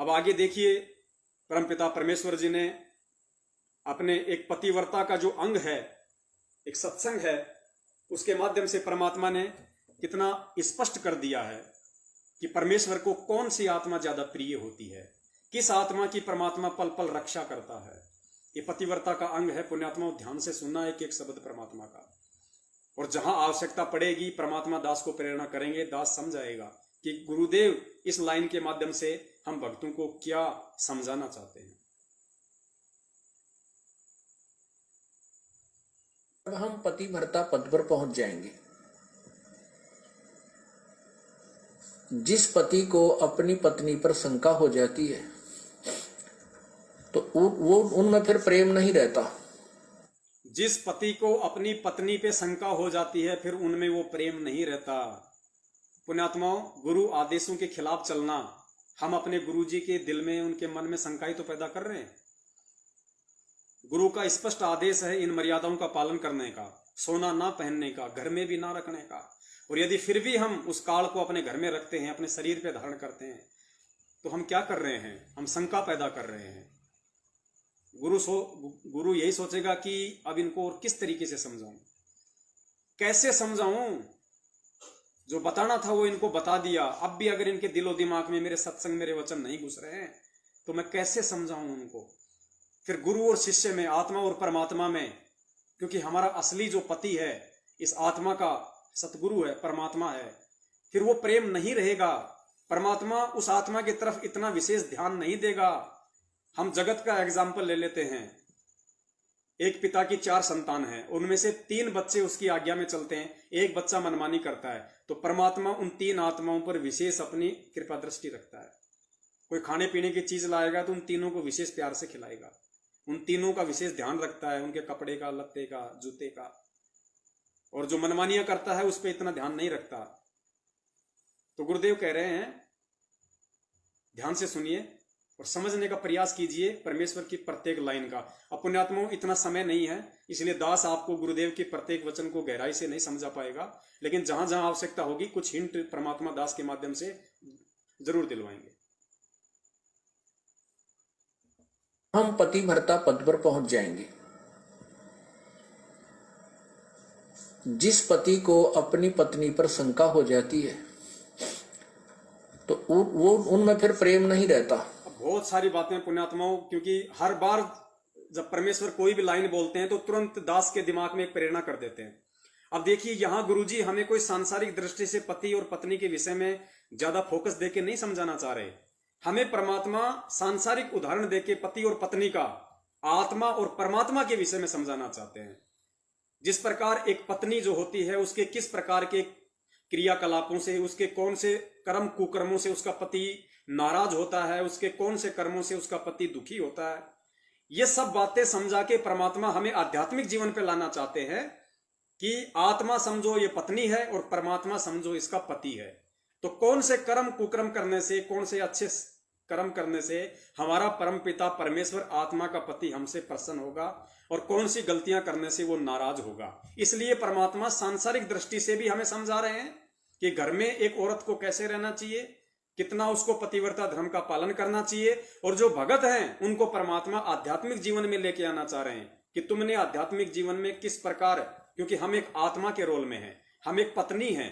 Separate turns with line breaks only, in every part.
अब आगे देखिए, परमपिता परमेश्वर जी ने अपने एक पतिव्रता का जो अंग है, एक सत्संग है, उसके माध्यम से परमात्मा ने कितना स्पष्ट कर दिया है कि परमेश्वर को कौन सी आत्मा ज्यादा प्रिय होती है, किस आत्मा की परमात्मा पल पल रक्षा करता है। ये पतिव्रता का अंग है। पुण्यात्माओं, ध्यान से सुनना एक एक शब्द परमात्मा का, और जहां आवश्यकता पड़ेगी परमात्मा दास को प्रेरणा करेंगे, दास समझ आएगा कि गुरुदेव इस लाइन के माध्यम से हम भक्तों को क्या समझाना चाहते हैं।
अब हम पतिव्रता पद पर पहुंच जाएंगे। जिस पति को अपनी पत्नी पर शंका हो जाती है तो वो उनमें फिर प्रेम नहीं रहता।
जिस पति को अपनी पत्नी पे शंका हो जाती है फिर उनमें वो प्रेम नहीं रहता। पुण्यात्माओं, गुरु आदेशों के खिलाफ चलना, हम अपने गुरु जी के दिल में, उनके मन में शंकाएं तो पैदा कर रहे हैं। गुरु का स्पष्ट आदेश है इन मर्यादाओं का पालन करने का, सोना ना पहनने का, घर में भी ना रखने का। और यदि फिर भी हम उस काल को अपने घर में रखते हैं, अपने शरीर पे धारण करते हैं, तो हम क्या कर रहे हैं? हम शंका पैदा कर रहे हैं। गुरु यही सोचेगा कि अब इनको और किस तरीके से समझाऊं, कैसे समझाऊं। जो बताना था वो इनको बता दिया, अब भी अगर इनके दिलो दिमाग में मेरे सत्संग, मेरे वचन नहीं घुस रहे हैं तो मैं कैसे समझाऊं उनको। फिर गुरु और शिष्य में, आत्मा और परमात्मा में, क्योंकि हमारा असली जो पति है इस आत्मा का सतगुरु है, परमात्मा है, फिर वो प्रेम नहीं रहेगा। परमात्मा उस आत्मा की तरफ इतना विशेष ध्यान नहीं देगा। हम जगत का एग्जाम्पल ले लेते हैं। एक पिता की 4 संतान हैं, उनमें से 3 बच्चे उसकी आज्ञा में चलते हैं, एक बच्चा मनमानी करता है, तो परमात्मा उन 3 आत्माओं पर विशेष अपनी कृपा दृष्टि रखता है। कोई खाने पीने की चीज लाएगा तो उन तीनों को विशेष प्यार से खिलाएगा, उन तीनों का विशेष ध्यान रखता है, उनके कपड़े का, लत्ते का, जूते का। और जो मनमानियां करता है उस पर इतना ध्यान नहीं रखता। तो गुरुदेव कह रहे हैं, ध्यान से सुनिए और समझने का प्रयास कीजिए परमेश्वर की प्रत्येक लाइन का। अब पुण्यात्माओं, इतना समय नहीं है, इसलिए दास आपको गुरुदेव के प्रत्येक वचन को गहराई से नहीं समझा पाएगा, लेकिन जहां जहां आवश्यकता होगी कुछ हिंट परमात्मा दास के माध्यम से जरूर दिलवाएंगे।
हम पतिव्रता पद पर पहुंच जाएंगे। जिस पति को अपनी पत्नी पर शंका हो जाती है तो वो उनमें फिर प्रेम नहीं रहता।
बहुत सारी बातें पुण्यात्माओं, क्योंकि हर बार जब परमेश्वर कोई भी लाइन बोलते हैं तो तुरंत दास के दिमाग में एक प्रेरणा कर देते हैं। अब देखिए, यहां गुरुजी हमें कोई सांसारिक दृष्टि से पति और पत्नी के विषय में ज्यादा फोकस देके नहीं समझाना चाह रहे। हमें परमात्मा सांसारिक उदाहरण देके पति और पत्नी का, आत्मा और परमात्मा के विषय में समझाना चाहते हैं। जिस प्रकार एक पत्नी जो होती है, उसके किस प्रकार के क्रियाकलापों से, उसके कौन से कर्म कुकर्मों से उसका पति नाराज होता है, उसके कौन से कर्मों से उसका पति दुखी होता है, ये सब बातें समझा के परमात्मा हमें आध्यात्मिक जीवन पे लाना चाहते हैं कि आत्मा समझो ये पत्नी है और परमात्मा समझो इसका पति है। तो कौन से कर्म कुकर्म करने से, कौन से अच्छे कर्म करने से हमारा परम पिता परमेश्वर आत्मा का पति हमसे प्रसन्न होगा और कौन सी गलतियां करने से वो नाराज होगा। इसलिए परमात्मा सांसारिक दृष्टि से भी हमें समझा रहे हैं कि घर में एक औरत को कैसे रहना चाहिए, कितना उसको पतिव्रता धर्म का पालन करना चाहिए। और जो भगत हैं उनको परमात्मा आध्यात्मिक जीवन में लेके आना चाह रहे हैं कि तुमने आध्यात्मिक जीवन में किस प्रकार, क्योंकि हम एक आत्मा के रोल में हैं, हम एक पत्नी हैं,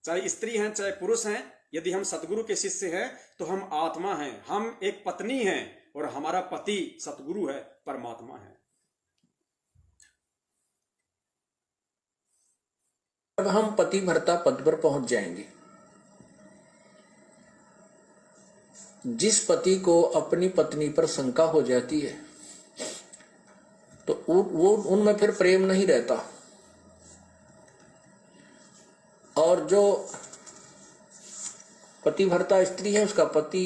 चाहे स्त्री हैं चाहे पुरुष हैं। यदि हम सतगुरु के शिष्य हैं तो हम आत्मा हैं, हम एक पत्नी हैं और हमारा पति सतगुरु है, परमात्मा है।
अब हम पतिव्रता पद पर पहुंच जाएंगे। जिस पति को अपनी पत्नी पर शंका हो जाती है तो वो उनमें फिर प्रेम नहीं रहता। और जो पतिव्रता स्त्री है, उसका पति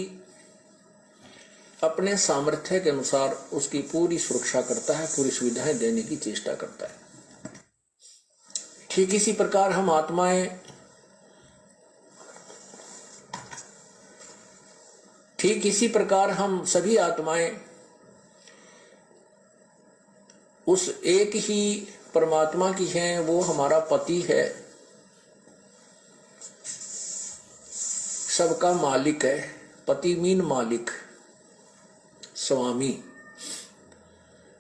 अपने सामर्थ्य के अनुसार उसकी पूरी सुरक्षा करता है, पूरी सुविधाएं देने की चेष्टा करता है। ठीक इसी प्रकार हम आत्माएं, ठीक इसी प्रकार हम सभी आत्माएं उस एक ही परमात्मा की हैं, वो हमारा पति है, सबका मालिक है। पति मीन मालिक। स्वामी,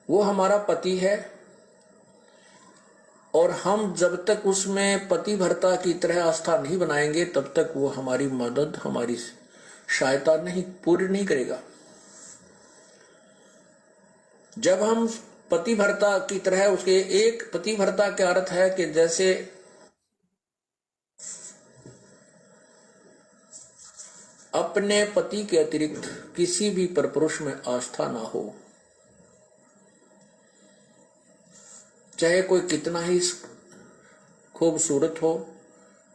वो हमारा पति है। और हम जब तक उसमें पति भर्ता की तरह आस्था नहीं बनाएंगे तब तक वो हमारी मदद, हमारी सहायता नहीं पूरी नहीं करेगा। जब हम पति भर्ता की तरह उसके, एक पति भर्ता का अर्थ है कि जैसे अपने पति के अतिरिक्त किसी भी परपुरुष में आस्था ना हो, चाहे कोई कितना ही खूबसूरत हो,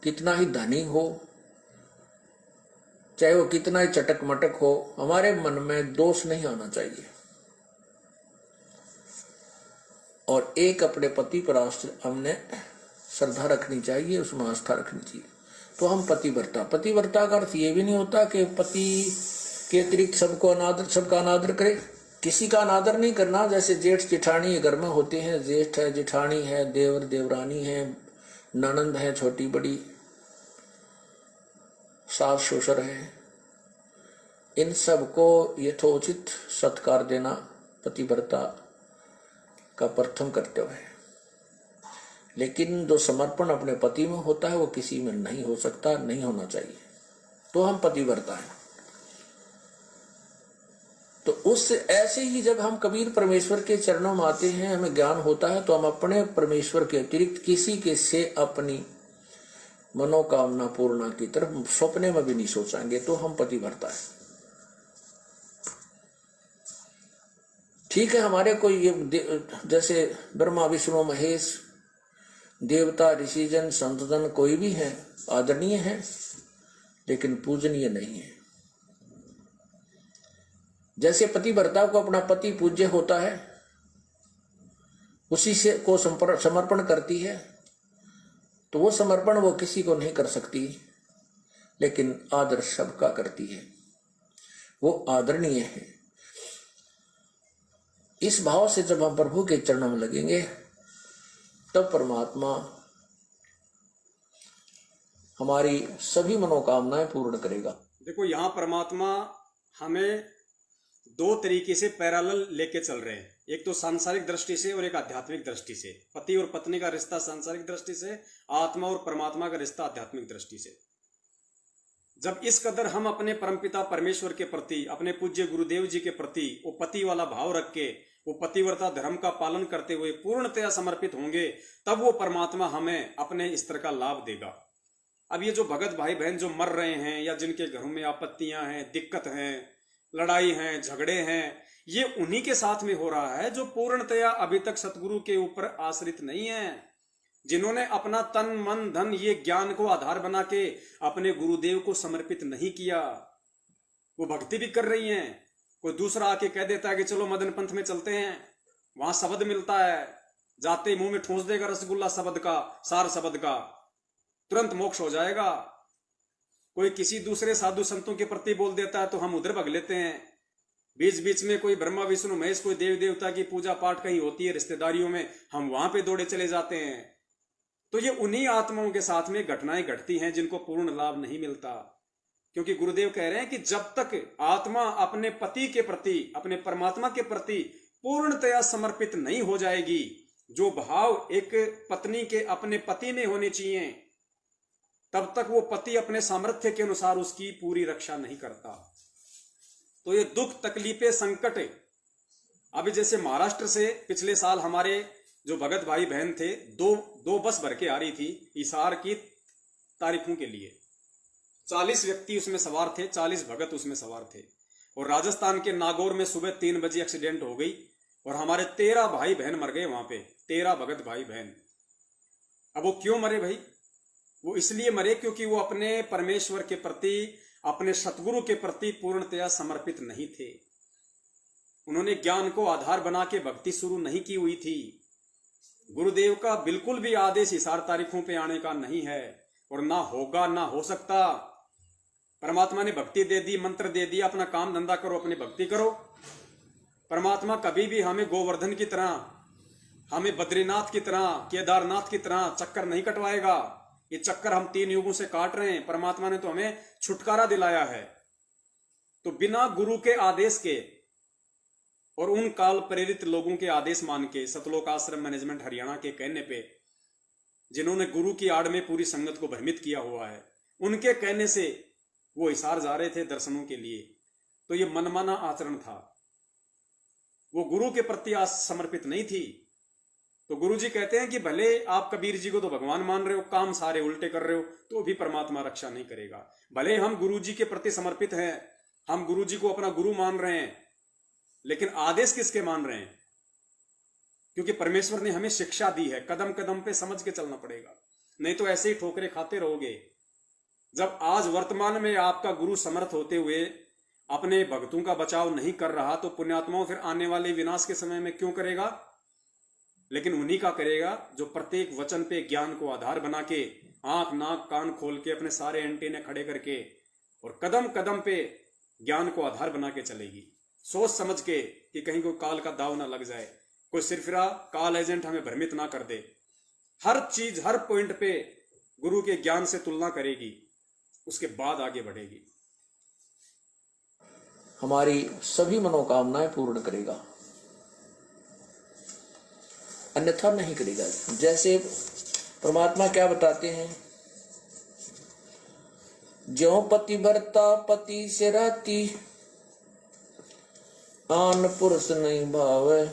कितना ही धनी हो, चाहे वो कितना ही चटक मटक हो, हमारे मन में दोष नहीं आना चाहिए। और एक अपने पति पर हमने श्रद्धा रखनी चाहिए, उसमें आस्था रखनी चाहिए। तो हम पतिव्रता का अर्थ ये भी नहीं होता कि पति के अतिरिक्त सबका अनादर करे, किसी का अनादर नहीं करना। जैसे जेठ जेठानी घर में होते हैं, जेठ है, जेठानी है, देवर देवरानी है, ननंद है छोटी बड़ी, सास ससुर है, इन सबको यथोचित सत्कार देना पतिव्रता का प्रथम कर्तव्य है। लेकिन जो समर्पण अपने पति में होता है वो किसी में नहीं हो सकता, नहीं होना चाहिए। तो हम पतिव्रता हैं। तो उस ऐसे ही जब हम कबीर परमेश्वर के चरणों में आते हैं, हमें ज्ञान होता है, तो हम अपने परमेश्वर के अतिरिक्त किसी के से अपनी मनोकामना पूर्णा की तरफ सपने में भी नहीं सोचेंगे। तो हम पतिव्रता है। ठीक है, हमारे कोई ये जैसे ब्रह्मा विष्णु महेश देवता ऋषिजन संतजन कोई भी है, आदरणीय है, लेकिन पूजनीय नहीं है। जैसे पतिव्रता को अपना पति पूज्य होता है, उसी से को समर्पण करती है, तो वो समर्पण वो किसी को नहीं कर सकती, लेकिन आदर सबका करती है, वो आदरणीय है। इस भाव से जब हम प्रभु के चरणों में लगेंगे तब परमात्मा हमारी सभी मनोकामनाएं पूर्ण करेगा।
देखो, यहाँ परमात्मा हमें दो तरीके से पैरेलल लेके चल रहे हैं, एक तो सांसारिक दृष्टि से और एक आध्यात्मिक दृष्टि से। पति और पत्नी का रिश्ता सांसारिक दृष्टि से, आत्मा और परमात्मा का रिश्ता आध्यात्मिक दृष्टि से। जब इस कदर हम अपने परमपिता परमेश्वर के प्रति, अपने पूज्य गुरुदेव जी के प्रति वो पति वाला भाव रख के, वो पतिव्रता धर्म का पालन करते हुए पूर्णतया समर्पित होंगे, तब वो परमात्मा हमें अपने स्तर का लाभ देगा। अब ये जो भगत भाई बहन जो मर रहे हैं, या जिनके घरों में आपत्तियां हैं, दिक्कत हैं, लड़ाई हैं, झगड़े हैं, ये उन्हीं के साथ में हो रहा है जो पूर्णतया अभी तक सतगुरु के ऊपर आश्रित नहीं है, जिन्होंने अपना तन मन धन ये ज्ञान को आधार बना के अपने गुरुदेव को समर्पित नहीं किया। वो भक्ति भी कर रही हैं, कोई दूसरा आके कह देता है कि चलो मदन पंथ में चलते हैं, वहां शब्द मिलता है, जाते मुंह में ठूंस देगा रसगुल्ला शब्द का, सार शब्द का, तुरंत मोक्ष हो जाएगा। कोई किसी दूसरे साधु संतों के प्रति बोल देता है तो हम उधर भग लेते हैं। बीच बीच में कोई ब्रह्मा विष्णु महेश, कोई देव देवता की पूजा पाठ कहीं होती है रिश्तेदारियों में, हम वहां पे दौड़े चले जाते हैं। तो ये उन्हीं आत्माओं के साथ में घटनाएं घटती हैं जिनको पूर्ण लाभ नहीं मिलता, क्योंकि गुरुदेव कह रहे हैं कि जब तक आत्मा अपने पति के प्रति, अपने परमात्मा के प्रति पूर्णतया समर्पित नहीं हो जाएगी, जो भाव एक पत्नी के अपने पति में होने चाहिए, तब तक वो पति अपने सामर्थ्य के अनुसार उसकी पूरी रक्षा नहीं करता। तो ये दुख तकलीफें संकट, अभी जैसे महाराष्ट्र से पिछले साल हमारे जो भगत भाई बहन थे, दो बस भर के आ रही थी इसार की तारीखों के लिए। 40 व्यक्ति उसमें सवार थे, 40 भगत उसमें सवार थे। और राजस्थान के नागौर में सुबह 3 बजे एक्सीडेंट हो गई और हमारे 13 भाई बहन मर गए वहां पे, 13 भगत भाई बहन। अब वो क्यों मरे भाई? वो इसलिए मरे क्योंकि वो अपने परमेश्वर के प्रति, अपने सतगुरु के प्रति पूर्णतया समर्पित नहीं थे। उन्होंने ज्ञान को आधार बना के भक्ति शुरू नहीं की हुई थी। गुरुदेव का बिल्कुल भी आदेश हिसार तारीखों पे आने का नहीं है, और ना होगा, ना हो सकता। परमात्मा ने भक्ति दे दी, मंत्र दे दिया, अपना काम धंधा करो, अपनी भक्ति करो। परमात्मा कभी भी हमें गोवर्धन की तरह, हमें बद्रीनाथ की तरह, केदारनाथ की तरह चक्कर नहीं कटवाएगा। ये चक्कर हम 3 युगों से काट रहे हैं, परमात्मा ने तो हमें छुटकारा दिलाया है। तो बिना गुरु के आदेश के और उन काल प्रेरित लोगों के आदेश मान के सतलोक आश्रम मैनेजमेंट हरियाणा के कहने पे, जिन्होंने गुरु की आड़ में पूरी संगत को भ्रमित किया हुआ है, उनके कहने से वो हिसार जा रहे थे दर्शनों के लिए, तो ये मनमाना आचरण था, वो गुरु के प्रति समर्पित नहीं थी। तो गुरु जी कहते हैं कि भले आप कबीर जी को तो भगवान मान रहे हो, काम सारे उल्टे कर रहे हो, तो भी परमात्मा रक्षा नहीं करेगा। भले हम गुरु जी के प्रति समर्पित हैं, हम गुरु जी को अपना गुरु मान रहे हैं, लेकिन आदेश किसके मान रहे हैं? क्योंकि परमेश्वर ने हमें शिक्षा दी है, कदम कदम पे समझ के चलना पड़ेगा, नहीं तो ऐसे ही ठोकरे खाते रहोगे। जब आज वर्तमान में आपका गुरु समर्थ होते हुए अपने भक्तों का बचाव नहीं कर रहा, तो पुण्यात्माओं फिर आने वाले विनाश के समय में क्यों करेगा? लेकिन उन्हीं का करेगा जो प्रत्येक वचन पे ज्ञान को आधार बना के, आंख नाक कान खोल के, अपने सारे एंटीने खड़े करके और कदम कदम पे ज्ञान को आधार बना के चलेगी, सोच समझ के कि कहीं कोई काल का दाव ना लग जाए, कोई सिरफिरा काल एजेंट हमें भ्रमित ना कर दे। हर चीज हर पॉइंट पे गुरु के ज्ञान से तुलना करेगी, उसके बाद आगे बढ़ेगी।
हमारी सभी मनोकामनाएं पूर्ण करेगा, अन्यथा नहीं करेगा। जैसे परमात्मा क्या बताते हैं, ज्यों पति भरता पति से राती, आन पुरुष नहीं भावे,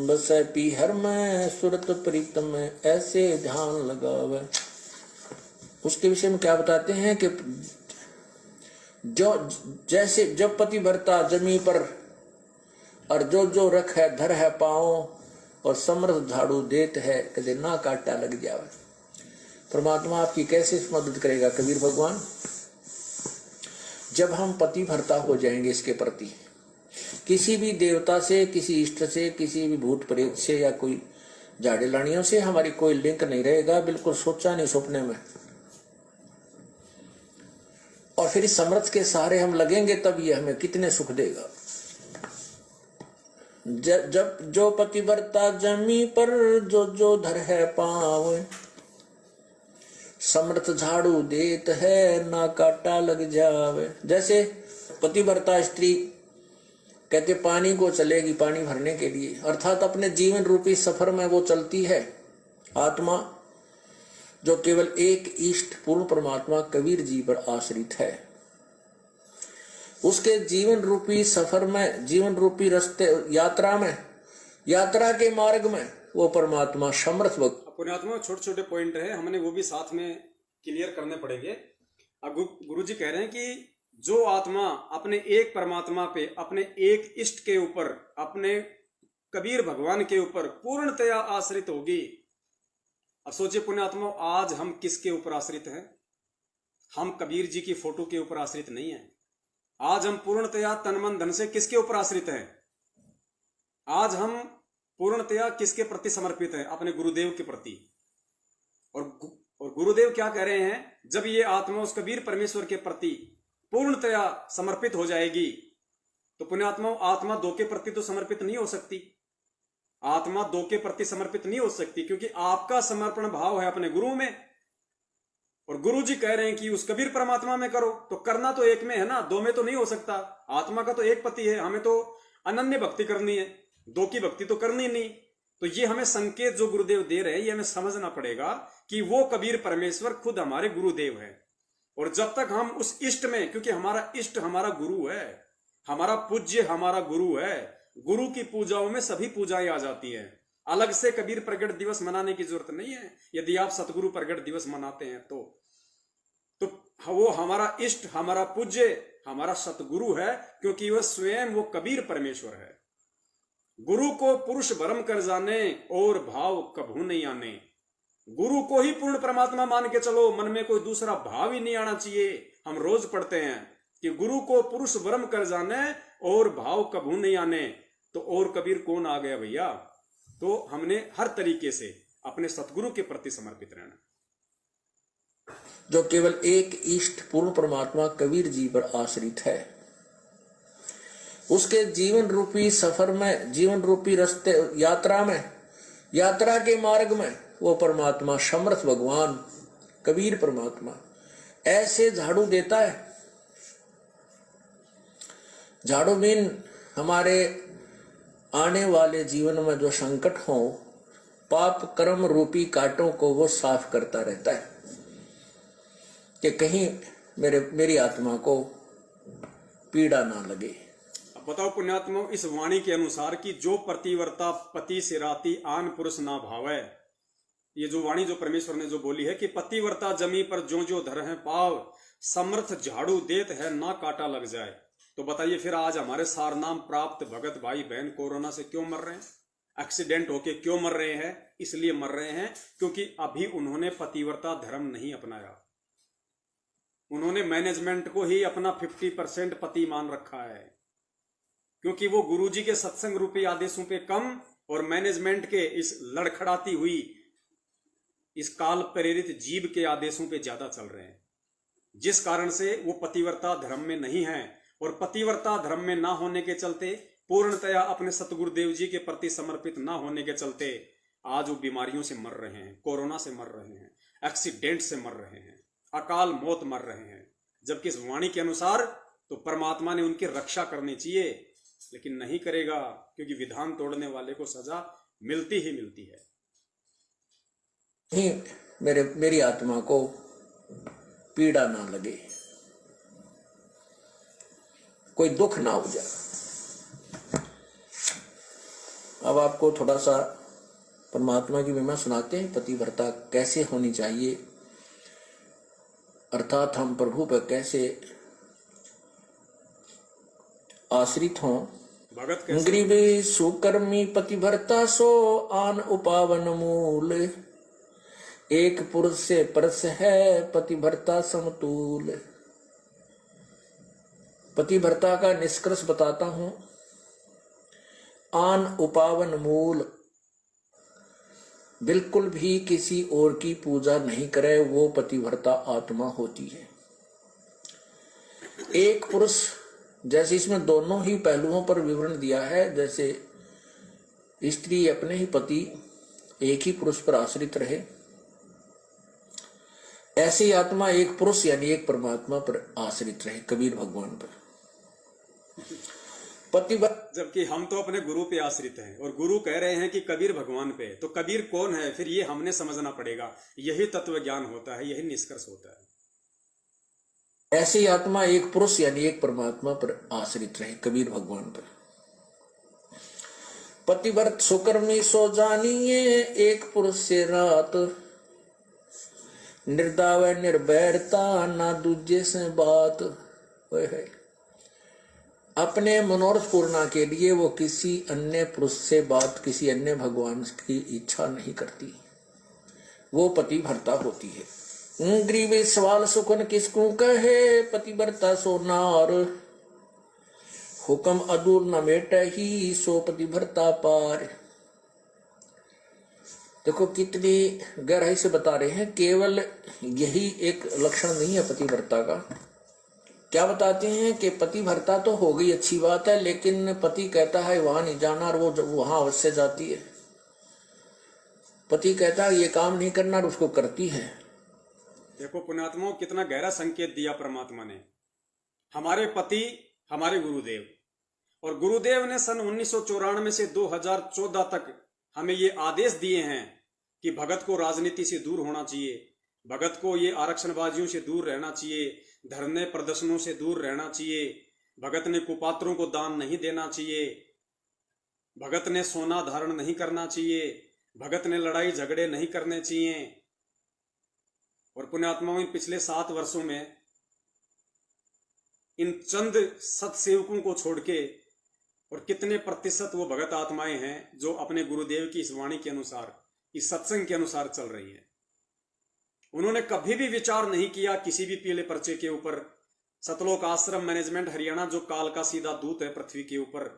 बसै पीहर में सुरत प्रीतम में, ऐसे ध्यान लगावे। उसके विषय में क्या बताते हैं कि जो जैसे जब पति भरता जमी पर, और जो जो रख है धर है पाँव, और समर्थ झाड़ू देत है कदे ना काटा लग जावे। परमात्मा आपकी कैसे मदद करेगा कबीर भगवान? जब हम पति भरता हो जाएंगे इसके प्रति, किसी भी देवता से, किसी इष्ट से, किसी भी भूत प्रेत से या कोई झाड़े लानियों से हमारी कोई लिंक नहीं रहेगा, बिल्कुल सोचा नहीं सपने में। और फिर इस समर्थ के सहारे हम लगेंगे, तब ये हमें कितने सुख देगा। जब जो पति भरता जमी पर, जो जो धर है पाँव, समर्थ झाड़ू देत है ना काटा लग जावे। जैसे पति भरता स्त्री कहते पानी को चलेगी पानी भरने के लिए, अर्थात अपने जीवन रूपी सफर में वो चलती है आत्मा, जो केवल एक इष्ट पूर्ण परमात्मा कबीर जी पर आश्रित है। उसके जीवन रूपी सफर में, जीवन रूपी रास्ते, यात्रा में, यात्रा के मार्ग में वो परमात्मा समर्थ वक्त।
पुण्यात्मा छोटे छोटे पॉइंट है, हमने वो भी साथ में क्लियर करने पड़ेंगे। अब गुरु जी कह रहे हैं कि जो आत्मा अपने एक परमात्मा पे, अपने एक इष्ट के ऊपर, अपने कबीर भगवान के ऊपर पूर्णतया आश्रित होगी। अब सोचिए पुण्यात्मा, आज हम किसके ऊपर आश्रित हैं? हम कबीर जी की फोटो के ऊपर आश्रित नहीं है। आज हम पूर्णतया तन मन धन से किसके ऊपर आश्रित हैं? आज हम पूर्णतया किसके प्रति समर्पित हैं? अपने गुरुदेव के प्रति। और गुरुदेव क्या कह रहे हैं? जब ये आत्मा उस कबीर परमेश्वर के प्रति पूर्णतया समर्पित हो जाएगी, तो पुण्यात्मा आत्मा दो के प्रति तो समर्पित नहीं हो सकती। आत्मा दो के प्रति समर्पित नहीं हो सकती, क्योंकि आपका समर्पण भाव है अपने गुरु में, और गुरु जी कह रहे हैं कि उस कबीर परमात्मा में करो। तो करना तो एक में है ना, दो में तो नहीं हो सकता। आत्मा का तो एक पति है, हमें तो अनन्य भक्ति करनी है, दो की भक्ति तो करनी नहीं। तो ये हमें संकेत जो गुरुदेव दे रहे हैं, ये हमें समझना पड़ेगा कि वो कबीर परमेश्वर खुद हमारे गुरुदेव है। और जब तक हम उस इष्ट में, क्योंकि हमारा इष्ट हमारा गुरु है, हमारा पूज्य हमारा गुरु है, गुरु की पूजाओं में सभी पूजाएं आ जाती हैं। अलग से कबीर प्रगट दिवस मनाने की जरूरत नहीं है। यदि आप सतगुरु प्रगट दिवस मनाते हैं तो वो हमारा इष्ट, हमारा पूज्य, हमारा सतगुरु है, क्योंकि वह स्वयं वो कबीर परमेश्वर है। गुरु को पुरुष भरम कर जाने और भाव कभू नहीं आने। गुरु को ही पूर्ण परमात्मा मान के चलो, मन में कोई दूसरा भाव ही नहीं आना चाहिए। हम रोज पढ़ते हैं कि गुरु को पुरुष भरम कर जाने और भाव कभू नहीं आने। तो और कबीर कौन आ गया भैया? तो हमने हर तरीके से अपने सतगुरु के प्रति समर्पित रहना,
जो केवल एक इष्ट पूर्ण परमात्मा कबीर जी पर आश्रित है। उसके जीवन रूपी सफर में, जीवन रूपी रास्ते, यात्रा में, यात्रा के मार्ग में वो परमात्मा समर्थ भगवान कबीर परमात्मा ऐसे झाड़ू देता है। झाड़ू मीन हमारे आने वाले जीवन में जो संकट हो, पाप कर्म रूपी कांटों को वो साफ करता रहता है कि कहीं मेरी आत्मा को पीड़ा ना लगे।
अब बताओ पुण्यात्मा, इस वाणी के अनुसार कि जो प्रतिवर्ता पति से राती आन पुरुष ना भावै, ये जो वाणी जो परमेश्वर ने जो बोली है कि पतिवर्ता जमी पर जो जो धर है पाव, समर्थ झाड़ू देत है ना काटा लग जाए। तो बताइए फिर आज हमारे सारनाम प्राप्त भगत भाई बहन कोरोना से क्यों मर रहे हैं, एक्सीडेंट होके क्यों मर रहे हैं? इसलिए मर रहे हैं क्योंकि अभी उन्होंने पतिव्रता धर्म नहीं अपनाया। उन्होंने मैनेजमेंट को ही अपना 50% पति मान रखा है, क्योंकि वो गुरुजी के सत्संग रूपी आदेशों पे कम और मैनेजमेंट के इस लड़खड़ाती हुई इस काल प्रेरित जीव के आदेशों पे ज्यादा चल रहे हैं, जिस कारण से वो पतिव्रता धर्म में नहीं है। और पतिव्रता धर्म में ना होने के चलते, पूर्णतया अपने सतगुरुदेव जी के प्रति समर्पित ना होने के चलते आज वो बीमारियों से मर रहे हैं, कोरोना से मर रहे हैं, एक्सीडेंट से मर रहे हैं, अकाल मौत मर रहे हैं। जबकि इस वाणी के अनुसार तो परमात्मा ने उनकी रक्षा करनी चाहिए, लेकिन नहीं करेगा, क्योंकि विधान तोड़ने वाले को सजा मिलती ही मिलती है।
मेरी आत्मा को पीड़ा ना लगे, कोई दुख ना हो जाए। अब आपको थोड़ा सा परमात्मा की महिमा सुनाते हैं, पतिव्रता कैसे होनी चाहिए, अर्थात हम प्रभु पर कैसे आश्रित हों।
भगत
गरीबी सुकर्मी पतिव्रता सो आन उपावन मूल, एक पुरुष से परस है पतिव्रता समतूल। पतिव्रता का निष्कर्ष बताता हूं। आन उपावन मूल, बिल्कुल भी किसी और की पूजा नहीं करे, वो पतिव्रता आत्मा होती है। एक पुरुष, जैसे इसमें दोनों ही पहलुओं पर विवरण दिया है, जैसे स्त्री अपने ही पति एक ही पुरुष पर आश्रित रहे, ऐसे ही आत्मा एक पुरुष यानी एक परमात्मा पर आश्रित रहे, कबीर भगवान पर।
जबकि हम तो अपने गुरु पे आश्रित हैं और गुरु कह रहे हैं कि कबीर भगवान पे, तो कबीर कौन है फिर ये हमने समझना पड़ेगा। यही तत्व ज्ञान होता है, यही निष्कर्ष होता है।
ऐसी आत्मा एक पुरुष यानी एक परमात्मा पर आश्रित रहे, कबीर भगवान पर। पतिव्रत सुकर्मी सो जानिए, एक पुरुष से रात, निर्दाव निर्भरता ना दूजे से बात। अपने मनोरथ पूर्णा के लिए वो किसी अन्य पुरुष से बात, किसी अन्य भगवान की इच्छा नहीं करती, वो पतिव्रता होती है। गरीबी सवाल सुकन किसको कहे, पतिव्रता सो नार, हुक्म अदूर न मेटे ही सो पतिव्रता पार। देखो कितनी गहराई से बता रहे हैं, केवल यही एक लक्षण नहीं है पतिव्रता का। क्या बताते हैं कि पतिव्रता तो हो गई, अच्छी बात है, लेकिन पति कहता है वहां नहीं जाना और वो वहां अवश्य जाती है। पति कहता है ये काम नहीं करना और उसको करती है।
देखो पुण्यात्माओं, कितना गहरा संकेत दिया परमात्मा ने। हमारे पति हमारे गुरुदेव, और गुरुदेव ने सन 1994 से 2014 तक हमें ये आदेश दिए हैं कि भगत को राजनीति से दूर होना चाहिए, भगत को ये आरक्षणबाजियों से दूर रहना चाहिए, धरने प्रदर्शनों से दूर रहना चाहिए, भगत ने कुपात्रों को दान नहीं देना चाहिए, भगत ने सोना धारण नहीं करना चाहिए, भगत ने लड़ाई झगड़े नहीं करने चाहिए। और पुण्यात्माओं, पिछले 7 वर्षों में इन चंद सत्सेवकों को छोड़ के और कितने प्रतिशत वो भगत आत्माएं हैं जो अपने गुरुदेव की इस वाणी के अनुसार, इस सत्संग के अनुसार चल रही है। उन्होंने कभी भी विचार नहीं किया किसी भी पीले पर्चे के ऊपर। सतलोक आश्रम मैनेजमेंट हरियाणा जो काल का सीधा दूत है पृथ्वी के ऊपर,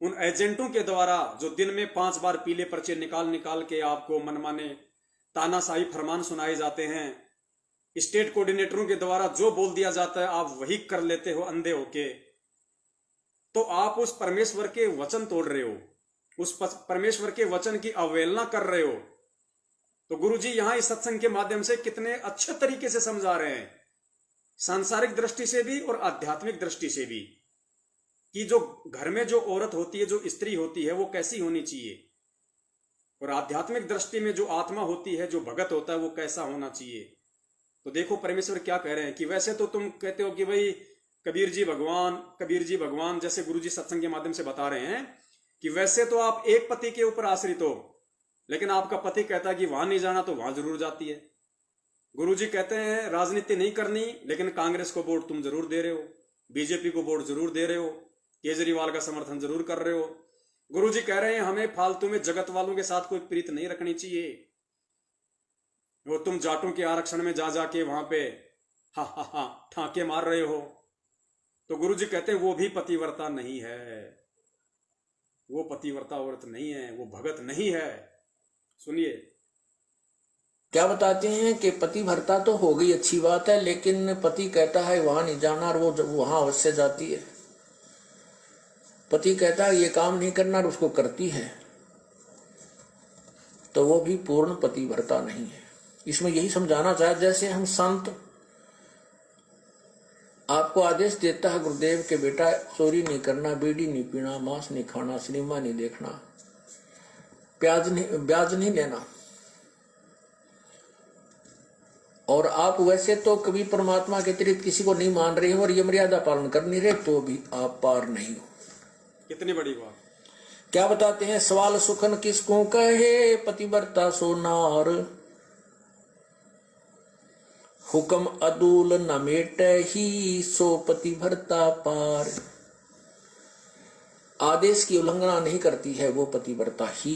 उन एजेंटों के द्वारा जो दिन में 5 बार पीले पर्चे निकाल के आपको मनमाने तानाशाही फरमान सुनाए जाते हैं, स्टेट कोऑर्डिनेटरों के द्वारा जो बोल दिया जाता है आप वही कर लेते हो अंधे होके, तो आप उस परमेश्वर के वचन तोड़ रहे हो, उस परमेश्वर के वचन की अवहेलना कर रहे हो। तो गुरुजी यहां इस सत्संग के माध्यम से कितने अच्छे तरीके से समझा रहे हैं, सांसारिक दृष्टि से भी और आध्यात्मिक दृष्टि से भी, कि जो घर में जो औरत होती है, जो स्त्री होती है, वो कैसी होनी चाहिए, और आध्यात्मिक दृष्टि में जो आत्मा होती है, जो भगत होता है, वो कैसा होना चाहिए। तो देखो परमेश्वर क्या कह रहे हैं कि वैसे तो तुम कहते हो कि भाई कबीर जी भगवान जैसे गुरु जी सत्संग के माध्यम से बता रहे हैं कि वैसे तो आप एक पति के ऊपर आश्रित हो, लेकिन आपका पति कहता है कि वहां नहीं जाना तो वहां जरूर जाती है। गुरु जी कहते हैं राजनीति नहीं करनी, लेकिन कांग्रेस को वोट तुम जरूर दे रहे हो, बीजेपी को वोट जरूर दे रहे हो, केजरीवाल का समर्थन जरूर कर रहे हो। गुरु जी कह रहे हैं हमें फालतू में जगत वालों के साथ कोई प्रीत नहीं रखनी चाहिए। वो तुम जाटों के आरक्षण में जा जाके वहां पे हा ठाके मार रहे हो, तो गुरु जी कहते हैं वो भी पतिव्रता नहीं है, वो पतिव्रता औरत नहीं है, वो भगत नहीं है। सुनिए
क्या बताते हैं कि पतिव्रता तो हो गई, अच्छी बात है, लेकिन पति कहता है वहां नहीं जाना और वो वहां अवश्य जाती है। पति कहता है ये काम नहीं करना और उसको करती है, तो वो भी पूर्ण पतिव्रता नहीं है। इसमें यही समझाना चाहे, जैसे हम संत आपको आदेश देता है गुरुदेव के बेटा चोरी नहीं करना, बीड़ी नहीं पीना, मांस नहीं खाना, सिनेमा नहीं देखना, ब्याज नहीं लेना, और आप वैसे तो कभी परमात्मा के अतिरिक्त किसी को नहीं मान रहे हो और ये मर्यादा पालन कर नहीं रहे, तो भी आप पार नहीं हो।
कितनी बड़ी बात।
क्या बताते हैं, सवाल सुखन किसको कहे, पतिव्रता सो नार, हुक्म अदूल न मेटे ही, सो पतिव्रता पार। आदेश की उल्लंघना नहीं करती है वो पतिव्रता ही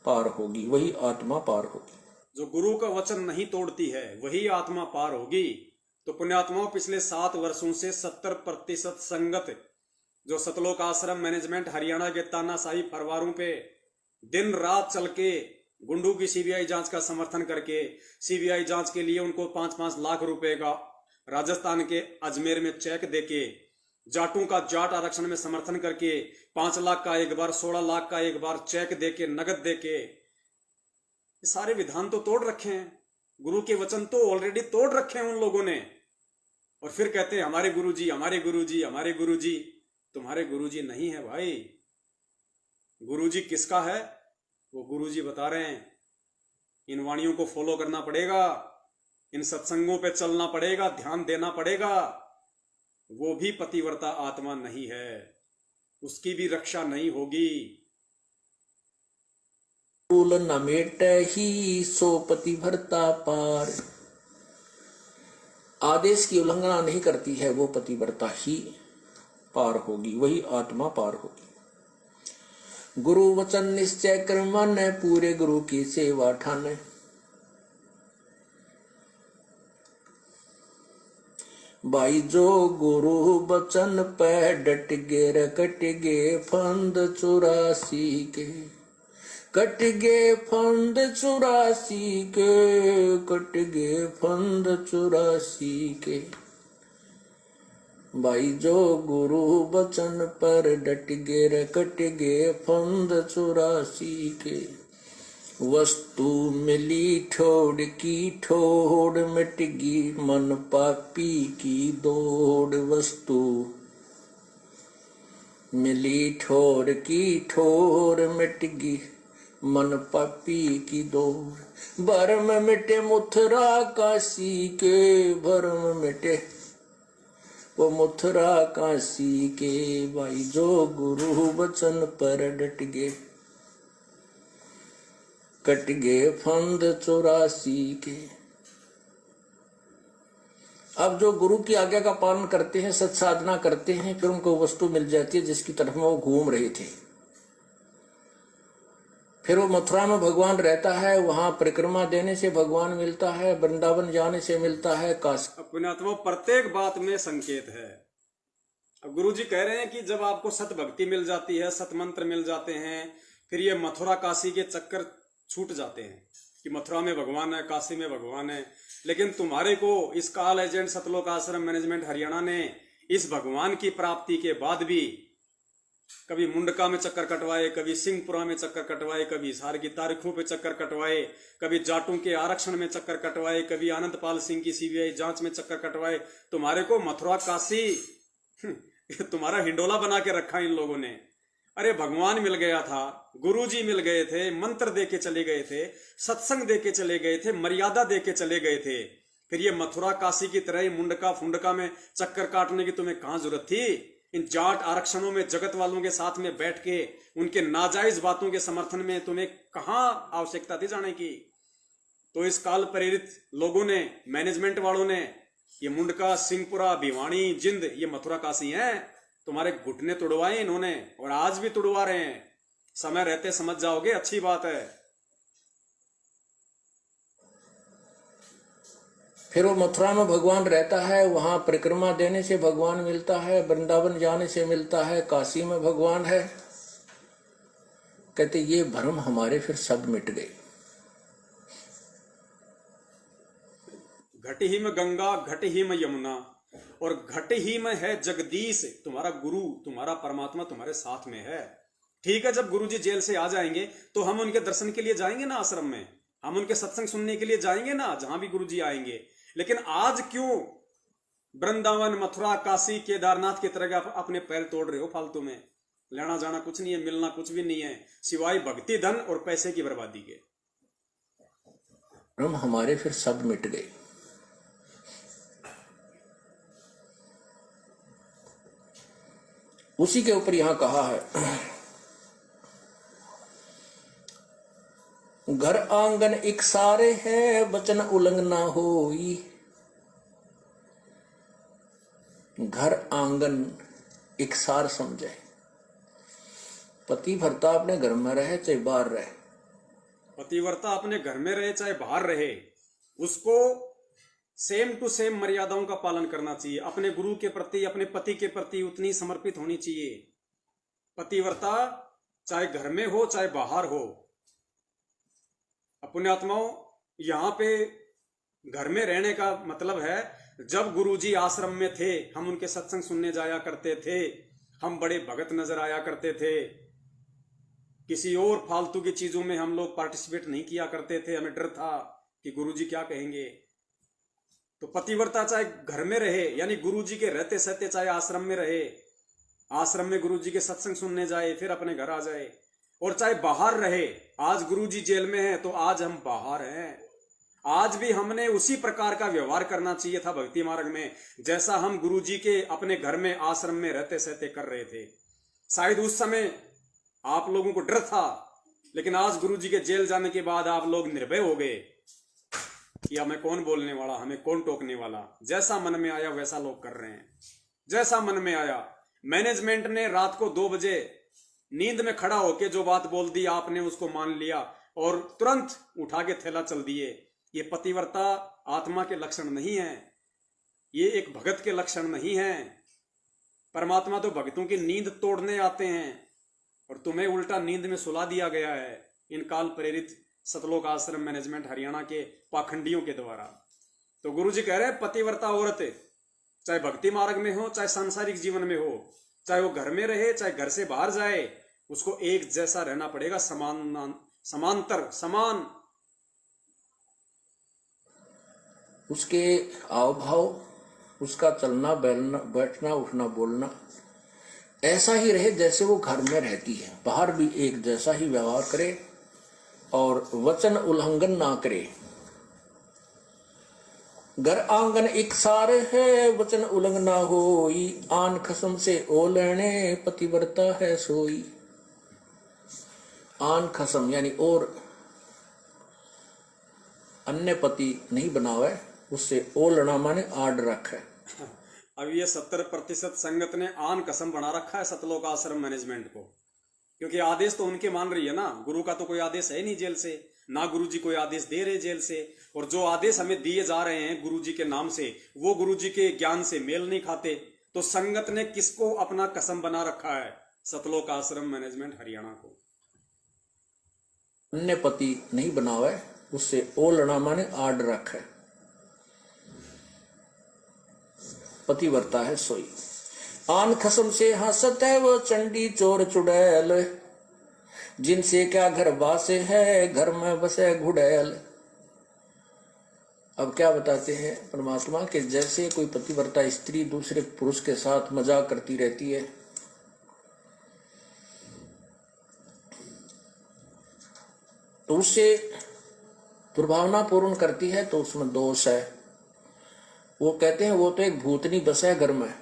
पार होगी, वही आत्मा पार होगी।
जो गुरु का वचन नहीं तोड़ती है वही आत्मा पार होगी। तो पुण्यात्माओं, पिछले 7 वर्षों से 70% संगत जो सतलोक आश्रम मैनेजमेंट हरियाणा के तानाशाही फरवारों पे दिन रात चल के गुंडू की सीबीआई जांच का समर्थन करके, सीबीआई जांच के लिए उनको 5-5 लाख रुपए का राजस्थान के अजमेर में चेक देके, जाटों का जाट आरक्षण में समर्थन करके 5 लाख का एक बार, 16 लाख का एक बार चेक देके, नगद देके, ये सारे विधान तो तोड़ रखे हैं, गुरु के वचन तो ऑलरेडी तोड़ रखे हैं उन लोगों ने। और फिर कहते हैं हमारे गुरुजी, हमारे गुरुजी, हमारे गुरुजी। तुम्हारे गुरुजी नहीं है भाई। गुरुजी किसका है वो गुरुजी बता रहे हैं। इन वाणियों को फॉलो करना पड़ेगा, इन सत्संगों पे चलना पड़ेगा, ध्यान देना पड़ेगा। वो भी पतिव्रता आत्मा नहीं है, उसकी भी रक्षा नहीं होगी।
न मेटे ही, सो पतिव्रता पार। आदेश की उल्लंघना नहीं करती है वो पतिव्रता ही पार होगी, वही आत्मा पार होगी। गुरु वचन निश्चय कर मन, पूरे गुरु की सेवा ठान। भाई जो गुरु वचन पे डट गे, कट गे फंद 84 के, कट गे फंद 84 के, कट गे फंद 84 के। भाई जो गुरु बचन पर डट गे, कट गे फंद 84 के। वस्तु मिली ठोड़ की ठोड़, मिट गी मन पापी की दौड़। वस्तु मिली ठोड़ की ठोड़, मिट गी मन पापी की दौड़। भरम मिटे मुथरा काशी के, भरम मिटे वो मुथरा काशी के। भाई जो गुरु वचन पर डट गे, कट गे फंद 84 के। अब जो गुरु की आज्ञा का पालन करते हैं, सत साधना करते हैं, फिर उनको वस्तु मिल जाती है जिसकी तरफ में वो घूम रहे थे। फिर वो मथुरा में भगवान रहता है, वहां परिक्रमा देने से भगवान मिलता है, वृंदावन जाने से मिलता है, काशी।
पुण्यात्मा, प्रत्येक बात में संकेत है। अब गुरु जी कह रहे हैं कि जब आपको सत भक्ति मिल जाती है, सत मंत्र मिल जाते हैं, फिर ये मथुरा काशी के चक्कर छूट जाते हैं कि मथुरा में भगवान है, काशी में भगवान है। लेकिन तुम्हारे को इस काल एजेंट सतलोक आश्रम मैनेजमेंट हरियाणा ने इस भगवान की प्राप्ति के बाद भी कभी मुंडका में चक्कर कटवाए, कभी सिंहपुरा में चक्कर कटवाए, कभी हिसार की तारीखों पे चक्कर कटवाए, कभी जाटों के आरक्षण में चक्कर कटवाए, कभी आनंदपाल सिंह की सीबीआई जांच में चक्कर कटवाए। तुम्हारे को मथुरा काशी तुम्हारा हिंडोला बना के रखा इन लोगों ने। अरे भगवान मिल गया था, गुरुजी मिल गए थे, मंत्र दे के चले गए थे, सत्संग दे के चले गए थे, मर्यादा दे के चले गए थे। फिर ये मथुरा काशी की तरह ही मुंडका फुंडका में चक्कर काटने की तुम्हें कहां जरूरत थी? इन जाट आरक्षणों में जगत वालों के साथ में बैठ के उनके नाजायज बातों के समर्थन में तुम्हें कहां आवश्यकता थी जाने की? तो इस काल प्रेरित लोगों ने, मैनेजमेंट वालों ने, ये मुंडका, सिंहपुरा, भिवानी, जिंद, ये मथुरा काशी हैं, तुम्हारे घुटने तुड़वाए इन्होंने और आज भी तुड़वा रहे हैं। समय रहते समझ जाओगे, अच्छी बात है।
फिर वो मथुरा में भगवान रहता है, वहां परिक्रमा देने से भगवान मिलता है, वृंदावन जाने से मिलता है, काशी में भगवान है। कहते ये भ्रम हमारे फिर सब मिट गए।
घट ही में गंगा, घट ही में यमुना, और घट ही में है जगदीश। तुम्हारा गुरु, तुम्हारा परमात्मा तुम्हारे साथ में है। ठीक है, जब गुरुजी जेल से आ जाएंगे तो हम उनके दर्शन के लिए जाएंगे ना आश्रम में, हम उनके सत्संग सुनने के लिए जाएंगे ना, जहां भी गुरुजी आएंगे। लेकिन आज क्यों वृंदावन, मथुरा, काशी, केदारनाथ की तरह अपने पैर तोड़ रहे हो फालतू में? लेना जाना कुछ नहीं है, मिलना कुछ भी नहीं है, सिवाय भक्ति, धन और पैसे की बर्बादी के।
भ्रम हमारे फिर सब मिट गए। उसी के ऊपर यहां कहा है, घर आंगन एक सारे है, वचन उल्लंघना होई। घर आंगन एक सार समझे। पतिव्रता अपने घर में रहे चाहे बाहर रहे,
पतिव्रता अपने घर में रहे चाहे बाहर रहे, उसको सेम टू सेम मर्यादाओं का पालन करना चाहिए। अपने गुरु के प्रति, अपने पति के प्रति उतनी समर्पित होनी चाहिए। पतिव्रता चाहे घर में हो चाहे बाहर हो। पुण्यात्माओं, यहां पे घर में रहने का मतलब है, जब गुरुजी आश्रम में थे हम उनके सत्संग सुनने जाया करते थे, हम बड़े भगत नजर आया करते थे, किसी और फालतू की चीजों में हम लोग पार्टिसिपेट नहीं किया करते थे। हमें डर था कि गुरुजी क्या कहेंगे। तो पतिव्रता चाहे घर में रहे, यानी गुरुजी के रहते सहते, चाहे आश्रम में रहे, आश्रम में गुरुजी के सत्संग सुनने जाए फिर अपने घर आ जाए, और चाहे बाहर रहे। आज गुरुजी जेल में हैं तो आज हम बाहर हैं। आज भी हमने उसी प्रकार का व्यवहार करना चाहिए था भक्ति मार्ग में, जैसा हम गुरुजी के अपने घर में, आश्रम में रहते सहते कर रहे थे। शायद उस समय आप लोगों को डर था, लेकिन आज गुरुजी के जेल जाने के बाद आप लोग निर्भय हो गए कि हमें कौन बोलने वाला, हमें कौन टोकने वाला। जैसा मन में आया वैसा लोग कर रहे हैं, जैसा मन में आया। मैनेजमेंट ने रात को 2 बजे नींद में खड़ा होके जो बात बोल दी, आपने उसको मान लिया और तुरंत उठा के थैला चल दिए। ये पतिव्रता आत्मा के लक्षण नहीं है, ये एक भगत के लक्षण नहीं है। परमात्मा तो भक्तों की नींद तोड़ने आते हैं, और तुम्हें उल्टा नींद में सुला दिया गया है इन काल प्रेरित सतलोक आश्रम मैनेजमेंट हरियाणा के पाखंडियों के द्वारा। तो गुरुजी कह रहे हैं, पतिव्रता औरत चाहे भक्ति मार्ग में हो चाहे सांसारिक जीवन में हो, चाहे वो घर में रहे चाहे घर से बाहर जाए, उसको एक जैसा रहना पड़ेगा, समांतर, समान।
उसके आव भाव, उसका चलना बैठना उठना बोलना ऐसा ही रहे जैसे वो घर में रहती है। बाहर भी एक जैसा ही व्यवहार करे और वचन उल्लंघन ना करे। घर आंगन एक सारे है, वचन उल्लंघना होई। आन खसम से ओ लेने, पतिव्रता है सोई। आन खसम यानी और अन्य पति नहीं बनावे, उससे ओ लेना माने आड रखे।
अब ये 70% संगत ने आन कसम बना रखा है सतलोक आश्रम मैनेजमेंट को, क्योंकि आदेश तो उनके मान रही है ना। गुरु का तो कोई आदेश है नहीं जेल से, ना गुरु जी कोई आदेश दे रहे जेल से, और जो आदेश हमें दिए जा रहे हैं गुरु जी के नाम से, वो गुरु जी के ज्ञान से मेल नहीं खाते। तो संगत ने किसको अपना कसम बना रखा है? सतलोक आश्रम मैनेजमेंट हरियाणा को।
अन्य पति नहीं बनावे, उससे ओ लड़ा माने आड रखे। पतिव्रता है सोई। आन खसम से हंसत है वो चंडी चोर चुड़ैल, जिनसे क्या घर बासे है, घर में बसे घुड़ैल। अब क्या बताते हैं परमात्मा के, जैसे कोई पतिव्रता स्त्री दूसरे पुरुष के साथ मजाक करती रहती है, तो उससे दुर्भावना पूर्ण करती है, तो उसमें दोष है। वो कहते हैं वो तो एक भूतनी बसे घर में,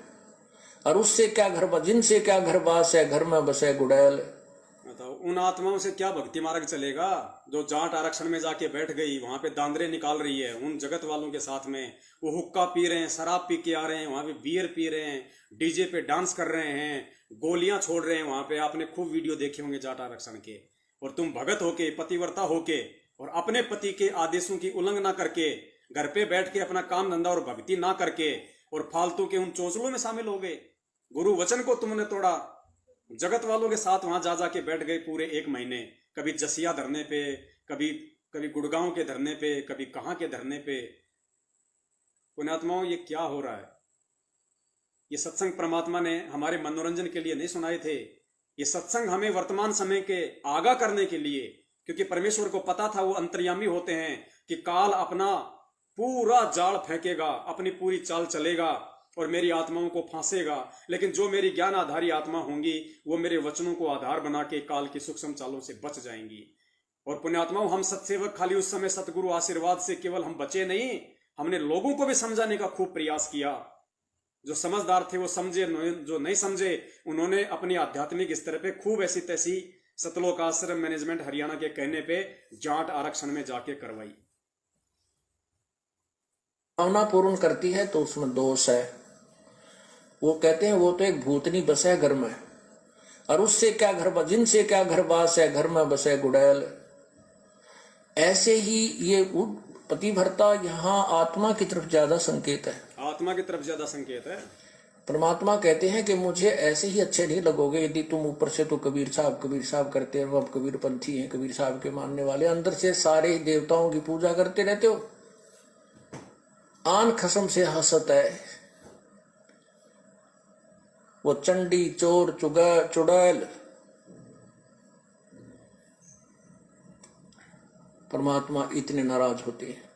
और उससे क्या घर, जिनसे क्या घर बास है, घर में बसे गुड़ैल।
बताओ उन आत्माओं से क्या भक्ति मार्ग चलेगा जो जाट आरक्षण में जाके बैठ गई, वहां पे दांदरे निकाल रही है उन जगत वालों के साथ में। वो हुक्का पी रहे हैं, शराब पी के आ रहे हैं, वहां पे बियर पी रहे हैं, डीजे पे डांस कर रहे हैं, गोलियां छोड़ रहे हैं वहां पे। आपने खूब वीडियो देखे होंगे जाट आरक्षण के। और तुम भगत होके, पतिव्रता होके, और अपने पति के आदेशों की उल्लंघना करके घर पे बैठ के अपना काम धंधा और भक्ति ना करके और फालतू के उन चोचलों में शामिल हो गए। गुरु वचन को तुमने तोड़ा, जगत वालों के साथ वहां जा जाके बैठ गए पूरे 1 महीने। कभी जसिया धरने पे, कभी कभी गुड़गांव के धरने पे, कभी कहां के धरने पे। पुण्यात्माओं, ये क्या हो रहा है? ये सत्संग परमात्मा ने हमारे मनोरंजन के लिए नहीं सुनाए थे। ये सत्संग हमें वर्तमान समय के आगाह करने के लिए, क्योंकि परमेश्वर को पता था वो अंतर्यामी होते हैं कि काल अपना पूरा जाल फेंकेगा, अपनी पूरी चाल चलेगा और मेरी आत्माओं को फांसेगा। लेकिन जो मेरी ज्ञान आधारी आत्मा होंगी वो मेरे वचनों को आधार बना के काल की सूक्ष्म चालों से बच जाएंगी। और पुण्यात्माओं, हम सत्सेवक खाली उस समय सतगुरु आशीर्वाद से केवल हम बचे नहीं, हमने लोगों को भी समझाने का खूब प्रयास किया। जो समझदार थे वो समझे, जो नहीं समझे उन्होंने अपनी आध्यात्मिक स्तर पे खूब ऐसी तैसी सतलोक आश्रम मैनेजमेंट हरियाणा के कहने पे जाट आरक्षण में जाके करवाई।
भावना पूर्ण करती है तो उसमें दोष है। वो कहते हैं वो तो एक भूतनी बसे घर में, और उससे क्या घर, जिनसे क्या घर बास है, घर में बसे गुड़ैल। ऐसे ही ये पतिव्रता यहाँ आत्मा की तरफ ज्यादा संकेत है,
आत्मा की तरफ ज्यादा संकेत है।
परमात्मा कहते हैं कि मुझे ऐसे ही अच्छे नहीं लगोगे यदि तुम ऊपर से तो कबीर साहब करते हो, अब कबीर पंथी हैं, कबीर साहब के मानने वाले, अंदर से सारे देवताओं की पूजा करते रहते हो, आन खसम से हसत है। वो चंडी, चोर, चुड़ैल, परमात्मा इतने नाराज होते हैं।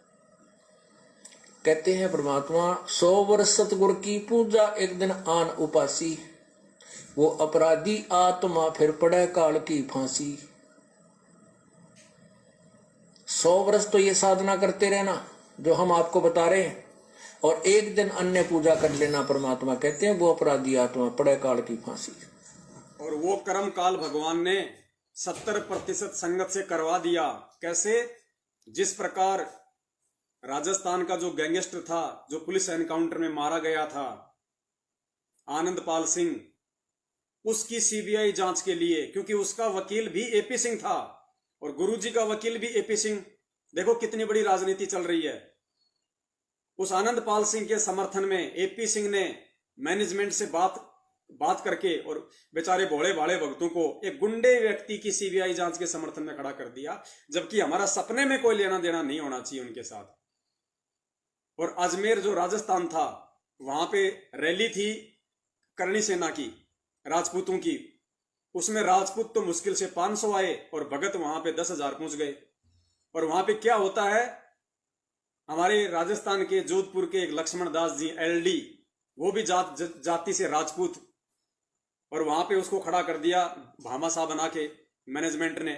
कहते हैं परमात्मा 100 वर्ष सतगुरु की पूजा, एक दिन आन उपासी, वो अपराधी आत्मा फिर पड़े काल की फांसी। 100 वर्ष तो ये साधना करते रहना जो हम आपको बता रहे हैं, और एक दिन अन्य पूजा कर लेना, परमात्मा कहते हैं वो अपराधी आत्मा पड़े काल की फांसी।
और वो कर्म काल भगवान ने 70% संगत से करवा दिया। कैसे? जिस प्रकार राजस्थान का जो गैंगस्टर था, जो पुलिस एनकाउंटर में मारा गया था, आनंदपाल सिंह, उसकी सीबीआई जांच के लिए, क्योंकि उसका वकील भी एपी सिंह था और गुरुजी का वकील भी एपी सिंह। देखो कितनी बड़ी राजनीति चल रही है। उस आनंदपाल सिंह के समर्थन में एपी सिंह ने मैनेजमेंट से बात करके और बेचारे भोले भाले भक्तों को एक गुंडे व्यक्ति की सीबीआई जांच के समर्थन में खड़ा कर दिया, जबकि हमारा सपने में कोई लेना देना नहीं होना चाहिए उनके साथ। और अजमेर जो राजस्थान था, वहां पे रैली थी करणी सेना की, राजपूतों की। उसमें राजपूत तो मुश्किल से 500 आए और भगत वहां पे 10,000 पहुंच गए। और वहां पे क्या होता है, हमारे राजस्थान के जोधपुर के एक लक्ष्मण दास जी एलडी, वो भी जाति से राजपूत, और वहां पे उसको खड़ा कर दिया भामाशाह बना के मैनेजमेंट ने,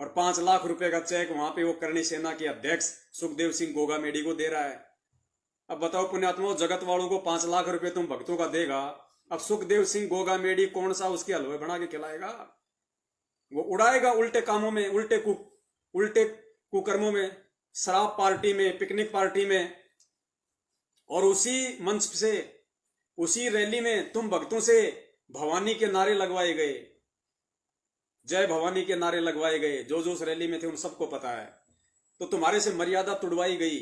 और 5 लाख रुपए का चेक वहां पे वो करणी सेना के अध्यक्ष सुखदेव सिंह गोगामेडी को दे रहा है। अब बताओ पुण्यात्माओं, जगत वालों को 5 लाख रुपए तुम भक्तों का देगा, अब सुखदेव सिंह गोगामेडी कौन सा उसके हलवे बना के खिलाएगा? वो उड़ाएगा उल्टे कामों में, उल्टे कुकर्मों में, शराब पार्टी में, पिकनिक पार्टी में। और उसी मंच से, उसी रैली में तुम भक्तों से भवानी के नारे लगवाए गए, जय भवानी के नारे लगवाए गए। जो उस रैली में थे उन सबको पता है। तो तुम्हारे से मर्यादा तुड़वाई गई।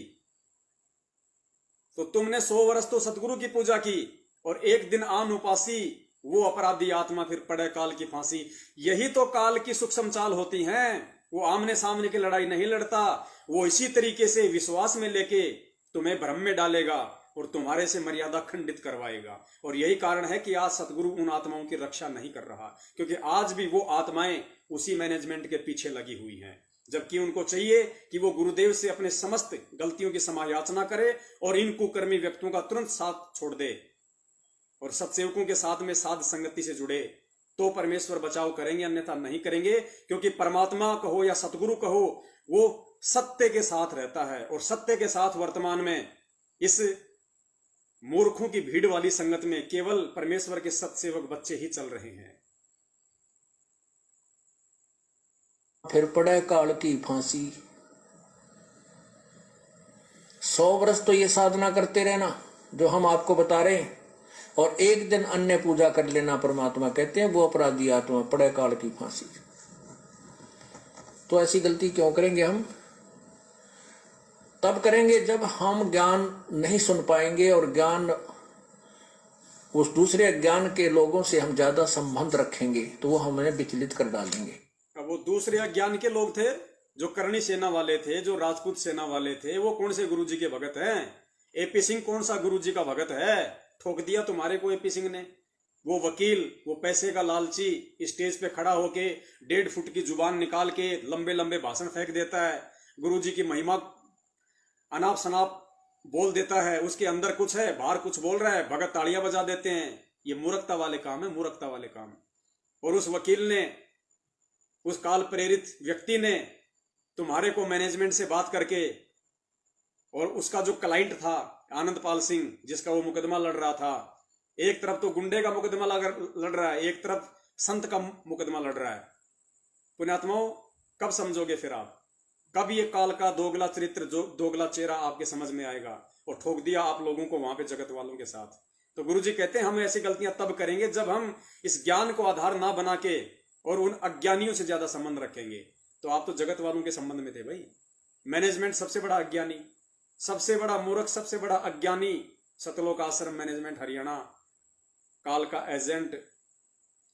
तो तुमने 100 वर्ष तो सतगुरु की पूजा की और एक दिन आन उपासी, वो अपराधी आत्मा फिर पड़े काल की फांसी। यही तो काल की सूक्ष्म चाल होती हैं। वो आमने सामने की लड़ाई नहीं लड़ता, वो इसी तरीके से विश्वास में लेके तुम्हें भ्रम में डालेगा और तुम्हारे से मर्यादा खंडित करवाएगा। और यही कारण है कि आज सतगुरु उन आत्माओं की रक्षा नहीं कर रहा, क्योंकि आज भी वो आत्माएं उसी मैनेजमेंट के पीछे लगी हुई हैं। जबकि उनको चाहिए कि वो गुरुदेव से अपने समस्त गलतियों की क्षमायाचना करे और इन कुकर्मी व्यक्तियों का तुरंत साथ छोड़ दे और सत्सेवकों के साथ में साध संगति से जुड़े, तो परमेश्वर बचाव करेंगे, अन्यथा नहीं करेंगे। क्योंकि परमात्मा कहो या सतगुरु कहो, वो सत्य के साथ रहता है और सत्य के साथ वर्तमान में इस मूर्खों की भीड़ वाली संगत में केवल परमेश्वर के सत्सेवक बच्चे ही चल रहे हैं।
फिर पड़े काल की फांसी। 100 वर्ष तो ये साधना करते रहना जो हम आपको बता रहे हैं, और एक दिन अन्य पूजा कर लेना, परमात्मा कहते हैं वो अपराधी आत्मा, पड़े काल की फांसी। तो ऐसी गलती क्यों करेंगे हम? तब करेंगे जब हम ज्ञान नहीं सुन पाएंगे और ज्ञान उस दूसरे ज्ञान के लोगों से हम ज्यादा संबंध रखेंगे तो वो हमें विचलित कर डालेंगे।
अब वो दूसरे अज्ञान के लोग थे जो करणी सेना वाले थे, जो राजपूत सेना वाले थे, वो कौन से गुरुजी के भगत हैं? एपी सिंह कौन सा गुरुजी का भगत है? ठोक दिया तुम्हारे को एपी सिंह ने। वो वकील, वो पैसे का लालची, स्टेज पे खड़ा होके 1.5 फुट की जुबान निकाल के लंबे लंबे भाषण फेंक देता है, गुरुजी की महिमा अनाप शनाप बोल देता है, उसके अंदर कुछ है, बाहर कुछ बोल रहा है, भगत तालियां बजा देते हैं। ये मूर्खता वाले काम है, मूर्खता वाले काम। और उस वकील ने, उस काल प्रेरित व्यक्ति ने तुम्हारे को मैनेजमेंट से बात करके, और उसका जो क्लाइंट था आनंदपाल सिंह, जिसका वो मुकदमा लड़ रहा था, एक तरफ तो गुंडे का मुकदमा लड़ रहा है, एक तरफ संत का मुकदमा लड़ रहा है। पुण्यात्माओं, कब समझोगे फिर आप? कब ये काल का दोगला चरित्र, जो दोगला चेहरा आपके समझ में आएगा? और ठोक दिया आप लोगों को वहां पे जगत वालों के साथ। तो गुरुजी कहते हैं हम ऐसी गलतियां तब करेंगे जब हम इस ज्ञान को आधार ना बना के और उन अज्ञानियों से ज्यादा संबंध रखेंगे। तो आप तो जगत वालों के संबंध में थे भाई। मैनेजमेंट सबसे बड़ा अज्ञानी, सबसे बड़ा मूर्ख, सबसे बड़ा अज्ञानी, सतलोक आश्रम मैनेजमेंट हरियाणा, काल का एजेंट,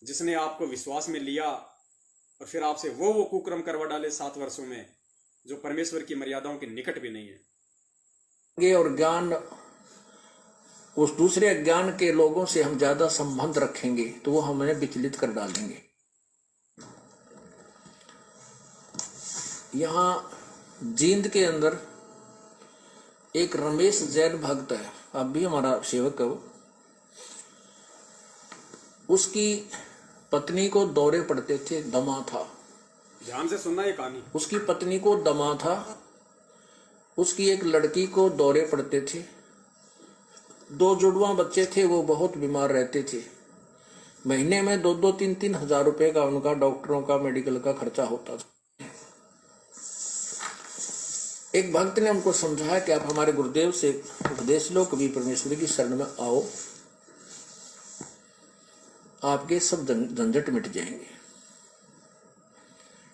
जिसने आपको विश्वास में लिया और फिर आपसे वो कुक्रम करवा डाले 7 वर्षों में, जो परमेश्वर की मर्यादाओं के निकट भी नहीं है।
और ज्ञान उस दूसरे ज्ञान के लोगों से हम ज्यादा संबंध रखेंगे तो वो हमें विचलित कर डालेंगे। यहाँ जींद के अंदर एक रमेश जैन भक्त है, अब भी हमारा सेवक है वो। उसकी पत्नी को दौरे पड़ते थे, दमा था।
ध्यान से सुनना ये कहानी।
उसकी पत्नी को दमा था, उसकी एक लड़की को दौरे पड़ते थे, 2 जुड़वा बच्चे थे, वो बहुत बीमार रहते थे। महीने में 2-2, 3-3 हजार रुपए का उनका डॉक्टरों का, मेडिकल का खर्चा होता था। एक भक्त ने उनको समझाया कि आप हमारे गुरुदेव से उपदेश लो, कभी परमेश्वर की शरण में आओ, आपके सब झंझट मिट जाएंगे।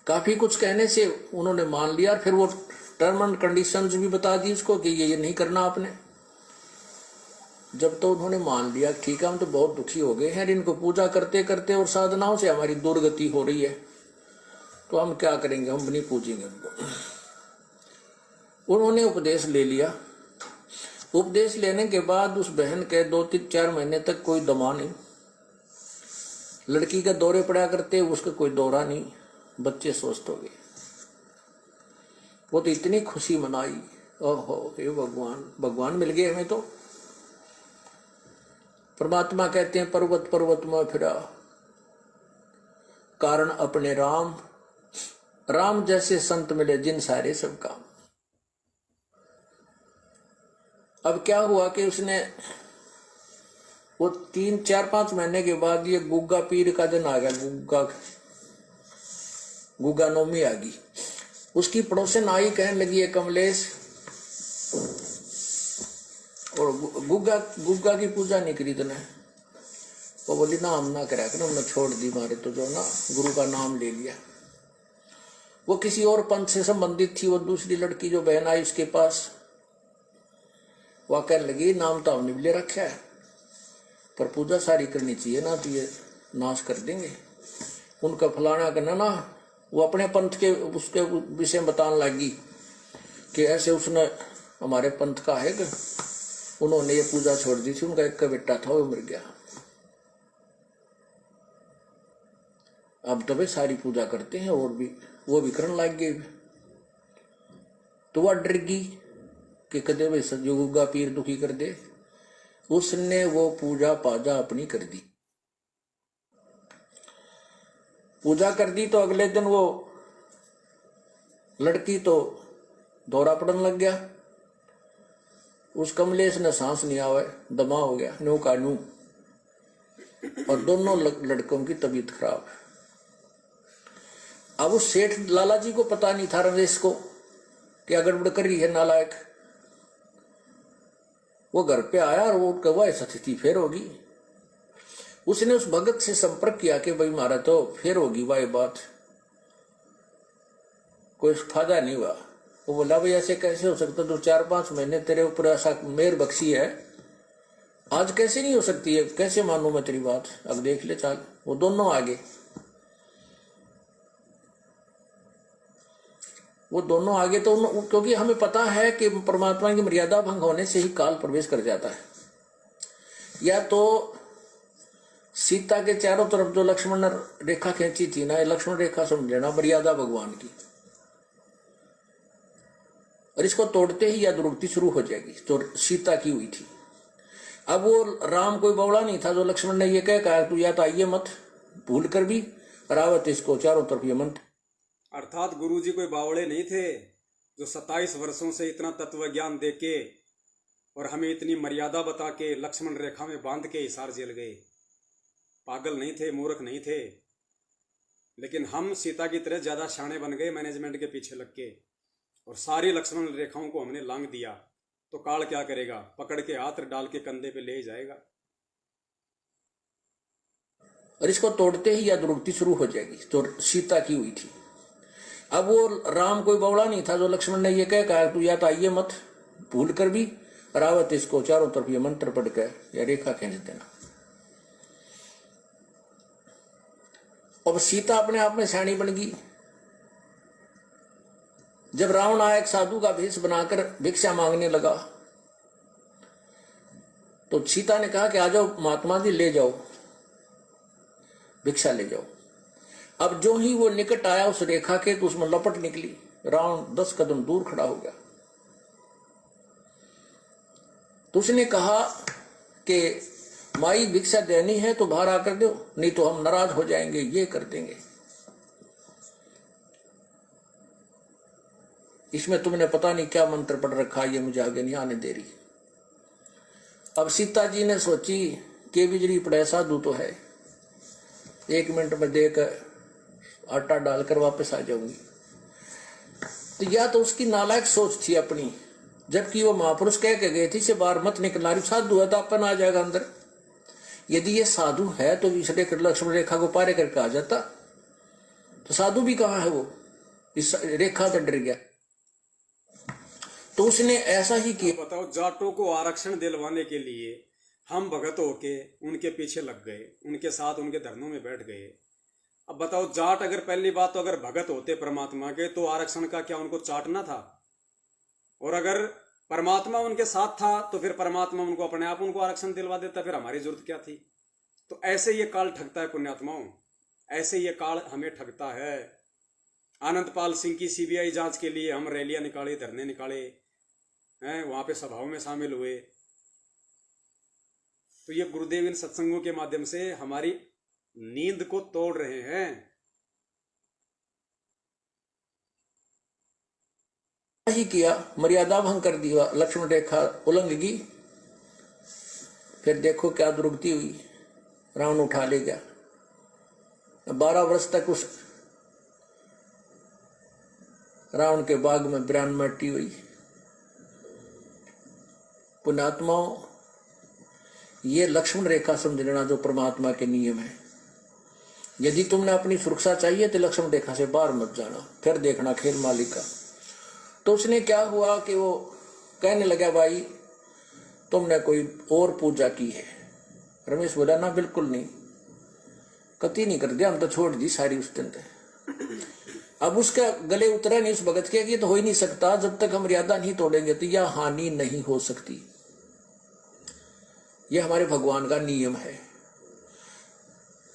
काफी कुछ कहने से उन्होंने मान लिया, और फिर वो टर्म एंड कंडीशंस भी बता दी उसको कि ये नहीं करना आपने। जब तो उन्होंने मान लिया, ठीक है हम तो बहुत दुखी हो गए हैं, इनको पूजा करते करते और साधनाओं से हमारी दुर्गति हो रही है, तो हम क्या करेंगे, हम नहीं पूजेंगे उनको। उन्होंने उपदेश ले लिया। उपदेश लेने के बाद उस बहन के 2-4 महीने तक कोई दमा नहीं, लड़की का दौरे पड़ा करते, उसका कोई दौरा नहीं, बच्चे स्वस्थ हो गए। वो तो इतनी खुशी मनाई, ओहो हे भगवान, भगवान मिल गए हमें। तो परमात्मा कहते हैं पर्वत पर्वत में फिरा, कारण अपने राम, राम जैसे संत मिले जिन सारे सब काम। अब क्या हुआ कि उसने वो 3-4-5 महीने के बाद ये गुग्गा पीर का दिन आ गया, गुग्गा नौमी आ गई। उसकी पड़ोसन आई, कहने लगी है कमलेश, और गुग्गा की पूजा नहीं करी तूने? वो बोली ना हम ना करा कर, हमने छोड़ दी, मारे तो जो ना गुरु का नाम ले लिया। वो किसी और पंथ से संबंधित थी, वो दूसरी लड़की जो बहन आई उसके पास, वह कहने लगी नाम तो हमने ले रखा है पर पूजा सारी करनी चाहिए ना, तो ये नाश कर देंगे उनका, फलाना करना ना। वो अपने पंथ के उसके विषय में बताने लगी कि ऐसे उसने हमारे पंथ का है कि उन्होंने ये पूजा छोड़ दी थी, उनका एक का बेटा था वो मर गया, अब तो वे सारी पूजा करते हैं और भी वो भी करने लग गए। तो वह डर गई कि कदे भाई सतयुगा पीर दुखी कर दे। उसने वो पूजा पाजा अपनी कर दी। पूजा कर दी तो अगले दिन वो लड़की तो दौरा पड़न लग गया। उस कमलेश ने सांस नहीं आवे, दमा हो गया न्यू का न्यू, और दोनों लड़कों की तबीयत खराब। अब उस सेठ लाला जी को पता नहीं था रमेश को क्या गड़बड़ कर रही है नालायक। वो घर पे आया और वो कहा ऐसा स्थिति फिर होगी। उसने उस भगत से संपर्क किया कि भाई मारा तो फिर होगी वह बात, कोई फायदा नहीं हुआ। वो बोला भाई ऐसे कैसे हो सकता, तो 4-5 महीने तेरे ऊपर ऐसा मेहर बख्शी है, आज कैसे नहीं हो सकती है, कैसे मानूं मैं तेरी बात, अब देख ले चाल। वो दोनों आगे, वो दोनों आगे तो क्योंकि हमें पता है कि परमात्मा की मर्यादा भंग होने से ही काल प्रवेश कर जाता है। या तो सीता के चारों तरफ जो लक्ष्मण ने रेखा खींची थी ना, ये लक्ष्मण रेखा समझ लेना मर्यादा भगवान की, और इसको तोड़ते ही या दुर्गति शुरू हो जाएगी, तो सीता की हुई थी। अब वो राम कोई बवड़ा नहीं था जो लक्ष्मण ने ये कहा तू या तो आइए मत, भूल कर भी रावत इसको चारों तरफ ये मंत्र।
अर्थात गुरुजी कोई बावड़े नहीं थे जो 27 वर्षों से इतना तत्व ज्ञान दे के और हमें इतनी मर्यादा बता के लक्ष्मण रेखा में बांध के हिसार झेल गए। पागल नहीं थे, मूर्ख नहीं थे, लेकिन हम सीता की तरह ज्यादा शाणे बन गए मैनेजमेंट के पीछे लग के, और सारी लक्ष्मण रेखाओं को हमने लांग दिया। तो काल क्या करेगा, पकड़ के हाथ डाल के कंधे पे ले जाएगा,
और इसको तोड़ते ही या दुर्गति शुरू हो जाएगी, तो सीता की हुई थी। अब वो राम कोई बवड़ा नहीं था जो लक्ष्मण ने ये कहा तू या तो आइए मत, भूल कर भी रावत इसको चारों तरफ ये मंत्र पढ़ कर या रेखा खींच देना। अब सीता अपने आप में सियाणी बन गई। जब रावण आया एक साधु का भेष बनाकर भिक्षा मांगने लगा, तो सीता ने कहा कि आ जाओ महात्मा जी, ले जाओ भिक्षा ले जाओ। अब जो ही वो निकट आया उस रेखा के, तो उसमें लपट निकली। रावण 10 कदम दूर खड़ा हो गया। तो उसने कहा कि माई भिक्षा देनी है तो बाहर आकर दो, नहीं तो हम नाराज हो जाएंगे, ये कर देंगे। इसमें तुमने पता नहीं क्या मंत्र पढ़ रखा, ये मुझे आगे नहीं आने दे रही। अब सीता जी ने सोची कि बिजली पड़े साधु तो है, 1 मिनट में देकर आटा डालकर वापस आ जाऊंगी। तो या तो उसकी नालायक सोच थी अपनी, जबकि वो महापुरुष कह के गए थे से बाहर मत निकलना, साधु है तो अपन आ जाएगा अंदर। यदि ये साधु है तो इस लक्ष्मण रेखा को पारे करके आ जाता। तो साधु भी कहाँ है वो, इस रेखा से डर गया। तो उसने ऐसा ही किया।
बताओ, जाटों को आरक्षण दिलवाने के लिए हम भगत होके उनके पीछे लग गए, उनके साथ उनके धरनों में बैठ गए। अब बताओ, जाट अगर पहली बात तो अगर भगत होते परमात्मा के, तो आरक्षण का क्या उनको चाटना था? और अगर परमात्मा उनके साथ था तो फिर परमात्मा उनको अपने आप उनको आरक्षण दिलवा देता, फिर हमारी जरूरत क्या थी? तो ऐसे ये काल ठगता है पुण्यात्माओं, ऐसे ये काल हमें ठगता है। आनंदपाल सिंह की सीबीआई जांच के लिए हम रैलियां निकाले, धरने निकाले हैं, वहां पे सभाओं में शामिल हुए। तो ये गुरुदेव इन सत्संगों के माध्यम से हमारी नींद को तोड़ रहे हैं।
ही किया, मर्यादा भंग कर दिया, लक्ष्मण रेखा उल्लंघी। फिर देखो क्या दुर्गति हुई, रावण उठा ले गया। 12 वर्ष तक उस रावण के बाग में बिरान मट्टी हुई। पुण्यात्माओं, ये लक्ष्मण रेखा समझ लेना जो परमात्मा के नियम है। यदि तुमने अपनी सुरक्षा चाहिए तो लक्ष्मण रेखा से बाहर मत जाना, फिर देखना खेल मालिक का। तो उसने क्या हुआ कि वो कहने लगा भाई तुमने कोई और पूजा की है। रमेश बोला ना बिल्कुल नहीं, कति नहीं कर दिया, हम तो छोड़ दी सारी उस दिन। अब उसके गले उतरा नहीं उस भगत के कि तो हो ही नहीं सकता, जब तक हम मर्यादा नहीं तोड़ेंगे तो यह हानि नहीं हो सकती। यह हमारे भगवान का नियम है।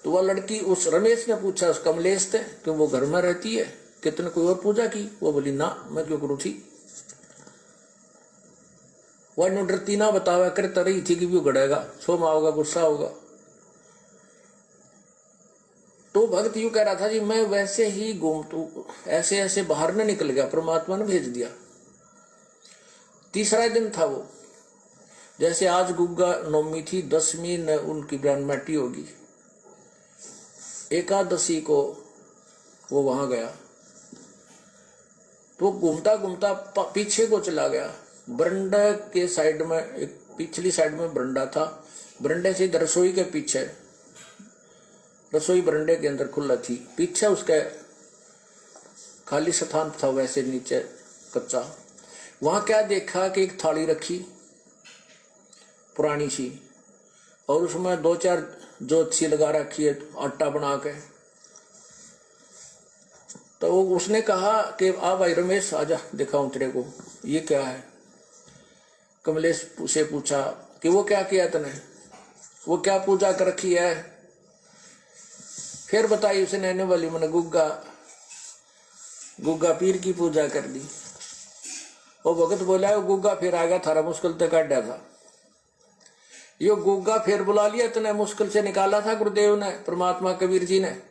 तो वह लड़की, उस रमेश ने पूछा उस कमलेश से कि वो घर में रहती है, कितने कोई और पूजा की? वो बोली ना, मैं क्यों करूँ थी। वह नुडरती ना बतावा कर तरी थी कि भी गड़ेगा, सोमा होगा, गुस्सा होगा। तो भक्त यूं कह रहा था जी मैं वैसे ही घूमतू ऐसे ऐसे बाहर न निकल गया, परमात्मा ने भेज दिया। तीसरा दिन था वो, जैसे आज गुग्गा नवमी थी, 10वीं न उनकी ब्रह्मटी होगी, एकादशी को वो वहां गया। तो घूमता घूमता पीछे को चला गया। बरंडा के साइड में, एक पिछली साइड में बरंडा था, बरंडे से रसोई के पीछे, रसोई बरंडे के अंदर खुला थी, पीछे उसके खाली स्थान था, वैसे नीचे कच्चा। वहां क्या देखा कि एक थाली रखी पुरानी सी, और उसमें 2-4 जोत सी लगा रखी है आटा बना के। तो उसने कहा कि आ भाई रमेश आजा दिखाऊं तेरे को, ये क्या है। कमलेश से पूछा कि वो क्या किया तने, वो क्या पूजा कर रखी है। फिर बताई उसने, आने वाली मैंने गुग्गा पीर की पूजा कर दी। वो भगत बोला वो गुग्गा फिर आ गया, थारा मुश्किल तक काटा था। यो गुग्गा फिर बुला लिया, इतने मुश्किल से निकाला था गुरुदेव ने, परमात्मा कबीर जी ने।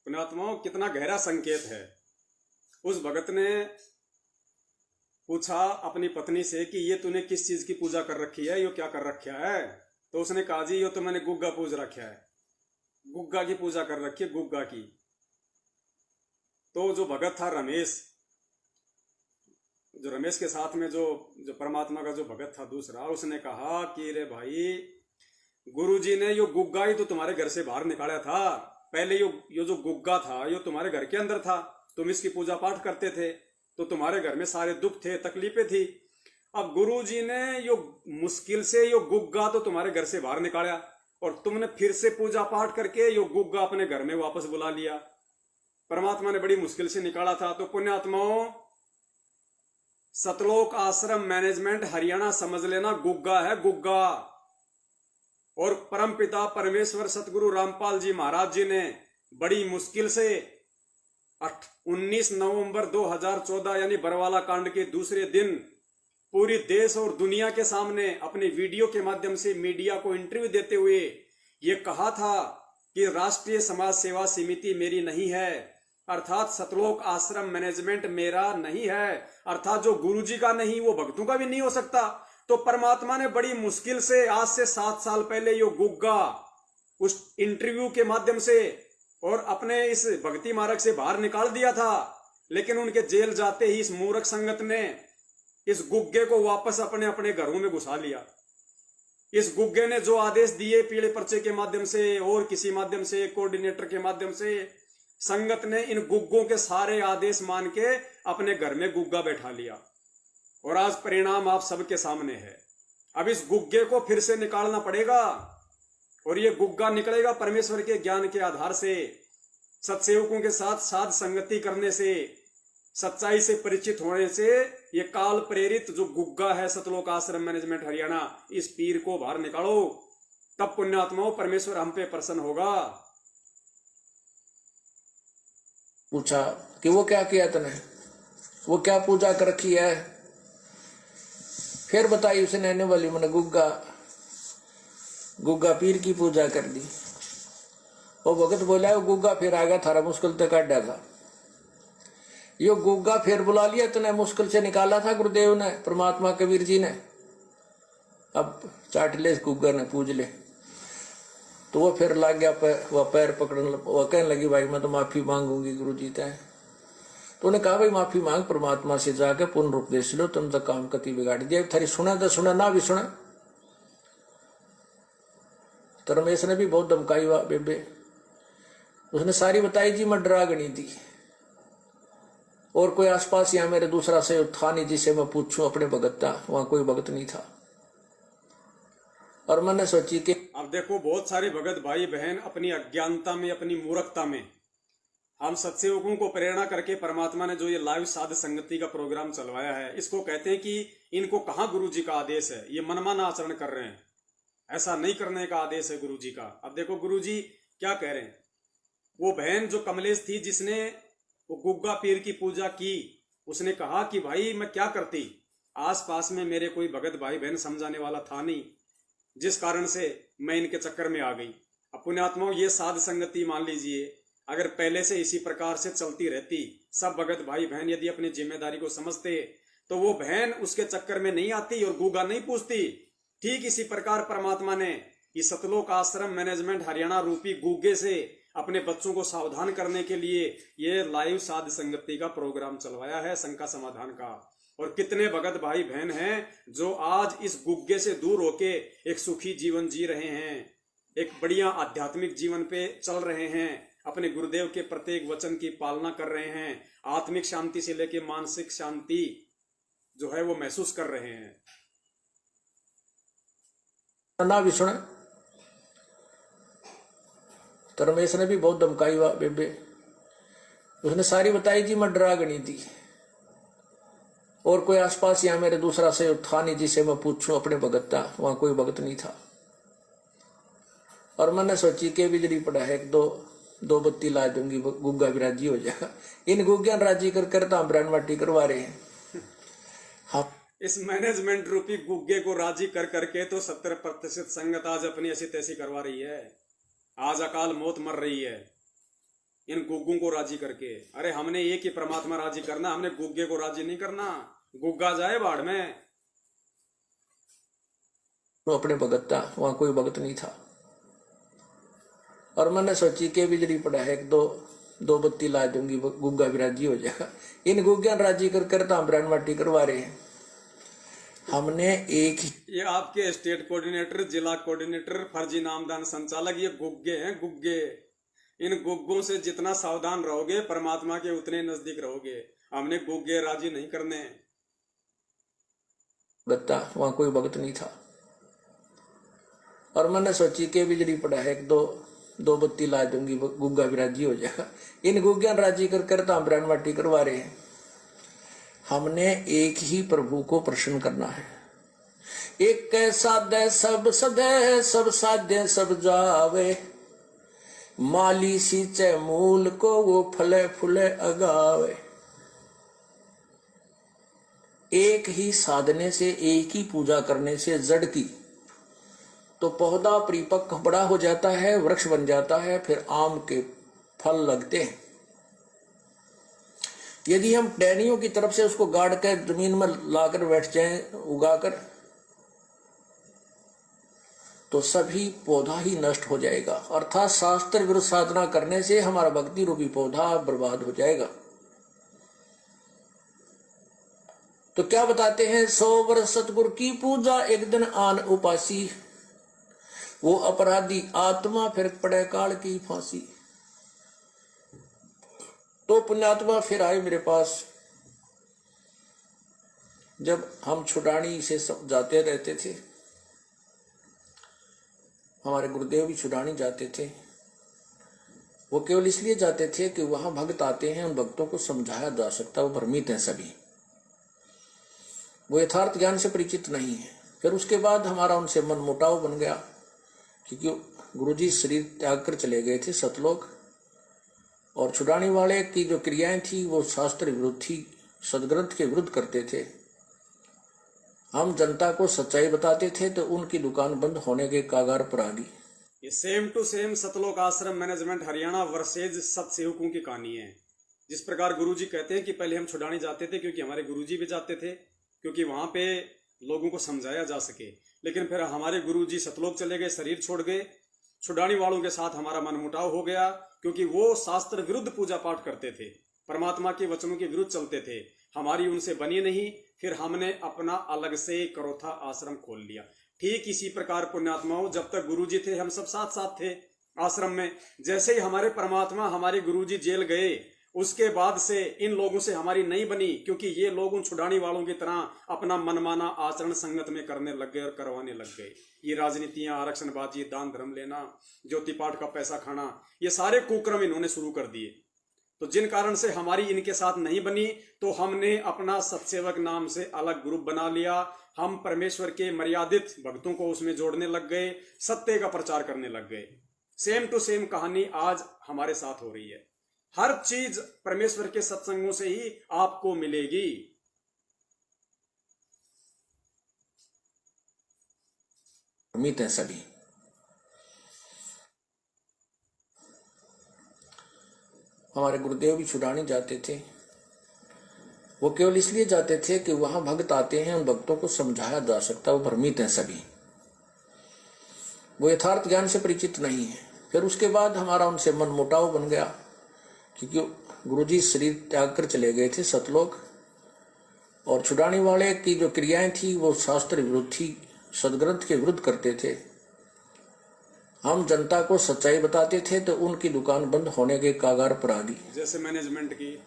पुण्यात्माओं, कितना गहरा संकेत है। उस भगत ने पूछा अपनी पत्नी से कि ये तूने किस चीज की पूजा कर रखी है, यो क्या कर रखा है। तो उसने कहा जी यो तो मैंने गुग्गा पूज रखा है, गुग्गा की पूजा कर रखी है, गुग्गा की। तो जो भगत था रमेश, जो रमेश के साथ में जो परमात्मा का जो भगत था दूसरा, उसने कहा कि रे भाई गुरुजी ने यो गुग्गा ही तो तुम्हारे घर से बाहर निकाला था। पहले यो जो गुग्गा था यो तुम्हारे घर के अंदर था, तुम इसकी पूजा पाठ करते थे, तो तुम्हारे घर में सारे दुख थे, तकलीफें थी। अब गुरुजी ने यो मुश्किल से यो गुग्गा तो तुम्हारे घर से बाहर निकाला, और तुमने फिर से पूजा पाठ करके यो गुग्गा अपने घर में वापस बुला लिया। परमात्मा ने बड़ी मुश्किल से निकाला था। तो पुण्यात्माओं, सतलोक आश्रम मैनेजमेंट हरियाणा समझ लेना, गुग्गा है गुग्गा। और परमपिता परमेश्वर सतगुरु रामपाल जी महाराज जी ने बड़ी मुश्किल से 19 नवंबर 2014 यानी बरवाला कांड के दूसरे दिन पूरी देश और दुनिया के सामने अपने वीडियो के माध्यम से मीडिया को इंटरव्यू देते हुए ये कहा था कि राष्ट्रीय समाज सेवा समिति मेरी नहीं है, अर्थात सतलोक आश्रम मैनेजमेंट मेरा नहीं है, अर्थात जो गुरुजी का नहीं वो भक्तों का भी नहीं हो सकता। तो परमात्मा ने बड़ी मुश्किल से आज से 7 साल पहले यो गुग्गा उस इंटरव्यू के माध्यम से और अपने इस भक्ति मार्ग से बाहर निकाल दिया था। लेकिन उनके जेल जाते ही इस मूर्ख संगत ने इस गुग्गे को वापस अपने अपने घरों में घुसा लिया। इस गुग्गे ने जो आदेश दिए पीले पर्चे के माध्यम से और किसी माध्यम से, कोऑर्डिनेटर के माध्यम से, संगत ने इन गुग्गों के सारे आदेश मान के अपने घर में गुग्गा बैठा लिया। और आज परिणाम आप सबके सामने है। अब इस गुग्गे को फिर से निकालना पड़ेगा, और ये गुग्गा निकलेगा परमेश्वर के ज्ञान के आधार से, सत्सेवकों के साथ साध संगति करने से, सच्चाई से परिचित होने से। ये काल प्रेरित जो गुग्गा है सतलोक आश्रम मैनेजमेंट हरियाणा, इस पीर को बाहर निकालो, तब पुण्यात्माओं परमेश्वर हम पे प्रसन्न होगा।
पूछा कि वो क्या किया तने, वो क्या पूजा कर रखी है। फिर बताई उसने, आने वाली मैंने गुग्गा पीर की पूजा कर दी। वो भगत बोला वो गुग्गा फिर आ गया, थारा मुश्किल तक काटा था। यो गुग्गा फिर बुला लिया, इतने मुश्किल से निकाला था गुरुदेव ने, परमात्मा कबीर जी ने। अब चाट ले गुग्गा ने, पूज ले। तो वो फिर लग गया, वह पैर पकड़ने, वो कहने लगी भाई मैं तो माफी मांगूंगी गुरु जी तय। तो उन्हें कहा भाई माफी मांग, परमात्मा से जाके पूर्ण उपदेश लो, तुम तो काम कति बिगाड़ दिया। थारी सुना तो सुना, ना भी सुना। तो रमेश ने भी बहुत धमकाई हुआ बेबे, उसने सारी बताई जी, मैं डरा गणी थी, और कोई आसपास यहाँ मेरे दूसरा से था नहीं जिसे मैं पूछूं अपने भगत था, वहां कोई भगत नहीं था। और मैंने सोची कि
अब देखो बहुत सारे भगत भाई बहन अपनी अज्ञानता में, अपनी मूर्खता में, हम सत्सेवकों को प्रेरणा करके परमात्मा ने जो ये लाइव साध संगति का प्रोग्राम चलवाया है, इसको कहते हैं कि इनको कहाँ गुरु जी का आदेश है, ये मनमाना आचरण कर रहे हैं, ऐसा नहीं करने का आदेश है गुरु जी का। अब देखो गुरु जी क्या कह रहे हैं। वो बहन जो कमलेश थी जिसने वो गुग्गा पीर की पूजा की, उसने कहा कि भाई मैं क्या करती, आसपास में मेरे कोई भगत भाई बहन समझाने वाला था नहीं, जिस कारण से मैं इनके चक्कर में आ गई। अब पुण्यात्माओं, ये साध संगति मान लीजिए, अगर पहले से इसी प्रकार से चलती रहती, सब भगत भाई बहन यदि अपनी जिम्मेदारी को समझते, तो वो बहन उसके चक्कर में नहीं आती और गूगा नहीं पूछती। ठीक इसी प्रकार परमात्मा ने इस सतलोक आश्रम मैनेजमेंट हरियाणा रूपी गूगे से अपने बच्चों को सावधान करने के लिए ये लाइव साध संगति का प्रोग्राम चलवाया है, शंका समाधान का। और कितने भगत भाई बहन हैं जो आज इस गुग्गे से दूर होके एक सुखी जीवन जी रहे हैं, एक बढ़िया आध्यात्मिक जीवन पे चल रहे हैं, अपने गुरुदेव के प्रत्येक वचन की पालना कर रहे हैं, आत्मिक शांति से लेके मानसिक शांति जो है वो महसूस कर रहे हैं।
ना विष्णु तरमेश ने भी बहुत धमकाई हुआ बेबे, उसने सारी बताई जी, मैं डरा गई थी। और कोई आसपास यहाँ मेरे दूसरा से था नहीं जिसे मैं पूछूं अपने भगत था, वहां कोई भगत नहीं था। और मैंने सोची के बिजली पड़ा है, दो बत्ती ला दूंगी, गुग्गा भी राजी हो जाएगा। इन गुग्गा राजी कर तो हम ब्रांड माटी करवा रहे हैं। हाँ,
इस मैनेजमेंट रूपी गुग्गे को राजी कर करके तो 70% संगत आज अपनी ऐसी तैसी करवा रही है। आज अकाल मौत मर रही है इन गुग्गों को राजी करके। अरे हमने एक ही परमात्मा राजी करना, हमने गुग्गे को राजी नहीं करना। गुग्गा जाए बाढ़ में।
तो अपने भगत था, वहां कोई भगत नहीं था। और मैंने सोची के बिजली पड़ा है, दो बत्ती ला दूंगी, गुग्गा भी राजी हो जाएगा। इन गुग्गा राजी कर तो हम ब्रांड माटी करवा रहे हैं। हमने एक ही,
ये आपके स्टेट कोऑर्डिनेटर, जिला कोऑर्डिनेटर, फर्जी नामदान संचालक, ये गुग्गे हैं, गुग्गे। इन गुग्गों से जितना सावधान रहोगे परमात्मा के उतने नजदीक रहोगे। हमने गुग्गे राजी नहीं करने।
बत्ता वहां कोई भगत नहीं था। और मैंने सोची के बिजली पड़ा है, दो बत्ती ला दूंगी, गुग्गा भी राजी हो जाएगा। इन गुग्गा राजी कर तो हम ब्रांड माटी करवा रहे हैं। हमने एक ही प्रभु को प्रसन्न करना है। एक साधे सब सदे, सब साध्य सब जावे, माली सींचे मूल को वो फले फूले अगावे। एक ही साधने से, एक ही पूजा करने से जड़ की तो पौधा परिपक्व बड़ा हो जाता है, वृक्ष बन जाता है, फिर आम के फल लगते हैं। यदि हम टहनियों की तरफ से उसको गाड़ कर जमीन में लाकर बैठ जाएं, उगाकर, तो सभी पौधा ही नष्ट हो जाएगा। अर्थात शास्त्र विरुद्ध साधना करने से हमारा भक्ति रूपी पौधा बर्बाद हो जाएगा। तो क्या बताते हैं, 100 वर्ष सतगुरु की पूजा, एक दिन आन उपासी, वो अपराधी आत्मा फिर पड़े काल की फांसी। तो पुण्यात्मा फिर आए मेरे पास। जब हम छुड़ानी से जाते रहते थे, हमारे गुरुदेव भी छुड़ानी जाते थे। वो केवल इसलिए जाते थे कि वहां भक्त आते हैं, उन भक्तों को समझाया जा सकता, वो भ्रमित हैं सभी, वो यथार्थ ज्ञान से परिचित नहीं है। फिर उसके बाद हमारा उनसे मन मुटाव बन गया, क्योंकि गुरुजी शरीर त्याग कर चले गए थे सतलोक, और छुड़ाने वाले की जो क्रियाएं थी वो शास्त्र विरुद्ध थी, सदग्रंथ के विरुद्ध करते थे। हम जनता को सच्चाई बताते थे तो उनकी दुकान बंद होने के कागार पर आ गई।
ये सेम टू सेम सतलोक आश्रम मैनेजमेंट हरियाणा वर्सेज सतसेवकों की कहानी है। जिस प्रकार गुरुजी कहते हैं कि पहले हम छुड़ाने जाते थे, क्योंकि हमारे गुरुजी भी जाते थे, क्योंकि वहां पे लोगों को समझाया जा सके। लेकिन फिर हमारे गुरुजी सतलोक चले गए, शरीर छोड़ गए। छुड़ाने वालों के साथ हमारा मनमुटाव हो गया, क्योंकि वो शास्त्र विरुद्ध पूजा पाठ करते थे, परमात्मा के वचनों के विरुद्ध चलते थे। हमारी उनसे बनी नहीं। फिर हमने अपना अलग से करोथा आश्रम खोल लिया। ठीक इसी प्रकार पुण्यात्माओं, जब तक गुरुजी थे हम सब साथ साथ थे आश्रम में। जैसे ही हमारे परमात्मा, हमारे गुरुजी जेल गए, उसके बाद से इन लोगों से हमारी नहीं बनी, क्योंकि ये लोग उन छुड़ाने वालों की तरह अपना मनमाना आचरण संगत में करने लग गए और करवाने लग गए। ये राजनीतियां, आरक्षणबाजी, दान धर्म लेना, ज्योति पाठ का पैसा खाना, ये सारे कुक्रम इन्होंने शुरू कर दिए। तो जिन कारण से हमारी इनके साथ नहीं बनी, तो हमने अपना सत्सेवक नाम से अलग ग्रुप बना लिया। हम परमेश्वर के मर्यादित भक्तों को उसमें जोड़ने लग गए, सत्य का प्रचार करने लग गए। सेम टू सेम कहानी आज हमारे साथ हो रही है। हर चीज परमेश्वर के सत्संगों से ही आपको मिलेगी।
भ्रमित हैं सभी। हमारे गुरुदेव भी छुड़ाने जाते थे, वो केवल इसलिए जाते थे कि वहां भक्त आते हैं, उन भक्तों को समझाया जा सकता, वो भ्रमित हैं सभी, वो यथार्थ ज्ञान से परिचित नहीं है। फिर उसके बाद हमारा उनसे मन मुटाव बन गया, क्योंकि गुरुजी शरीर त्याग कर चले गए थे सतलोक, और छुड़ाने वाले की जो क्रियाएं थी वो शास्त्र विरुद्ध थी, सदग्रंथ के विरुद्ध करते थे। हम जनता को सच्चाई बताते थे तो उनकी दुकान बंद होने के कागार पर आ दी,
जैसे मैनेजमेंट की।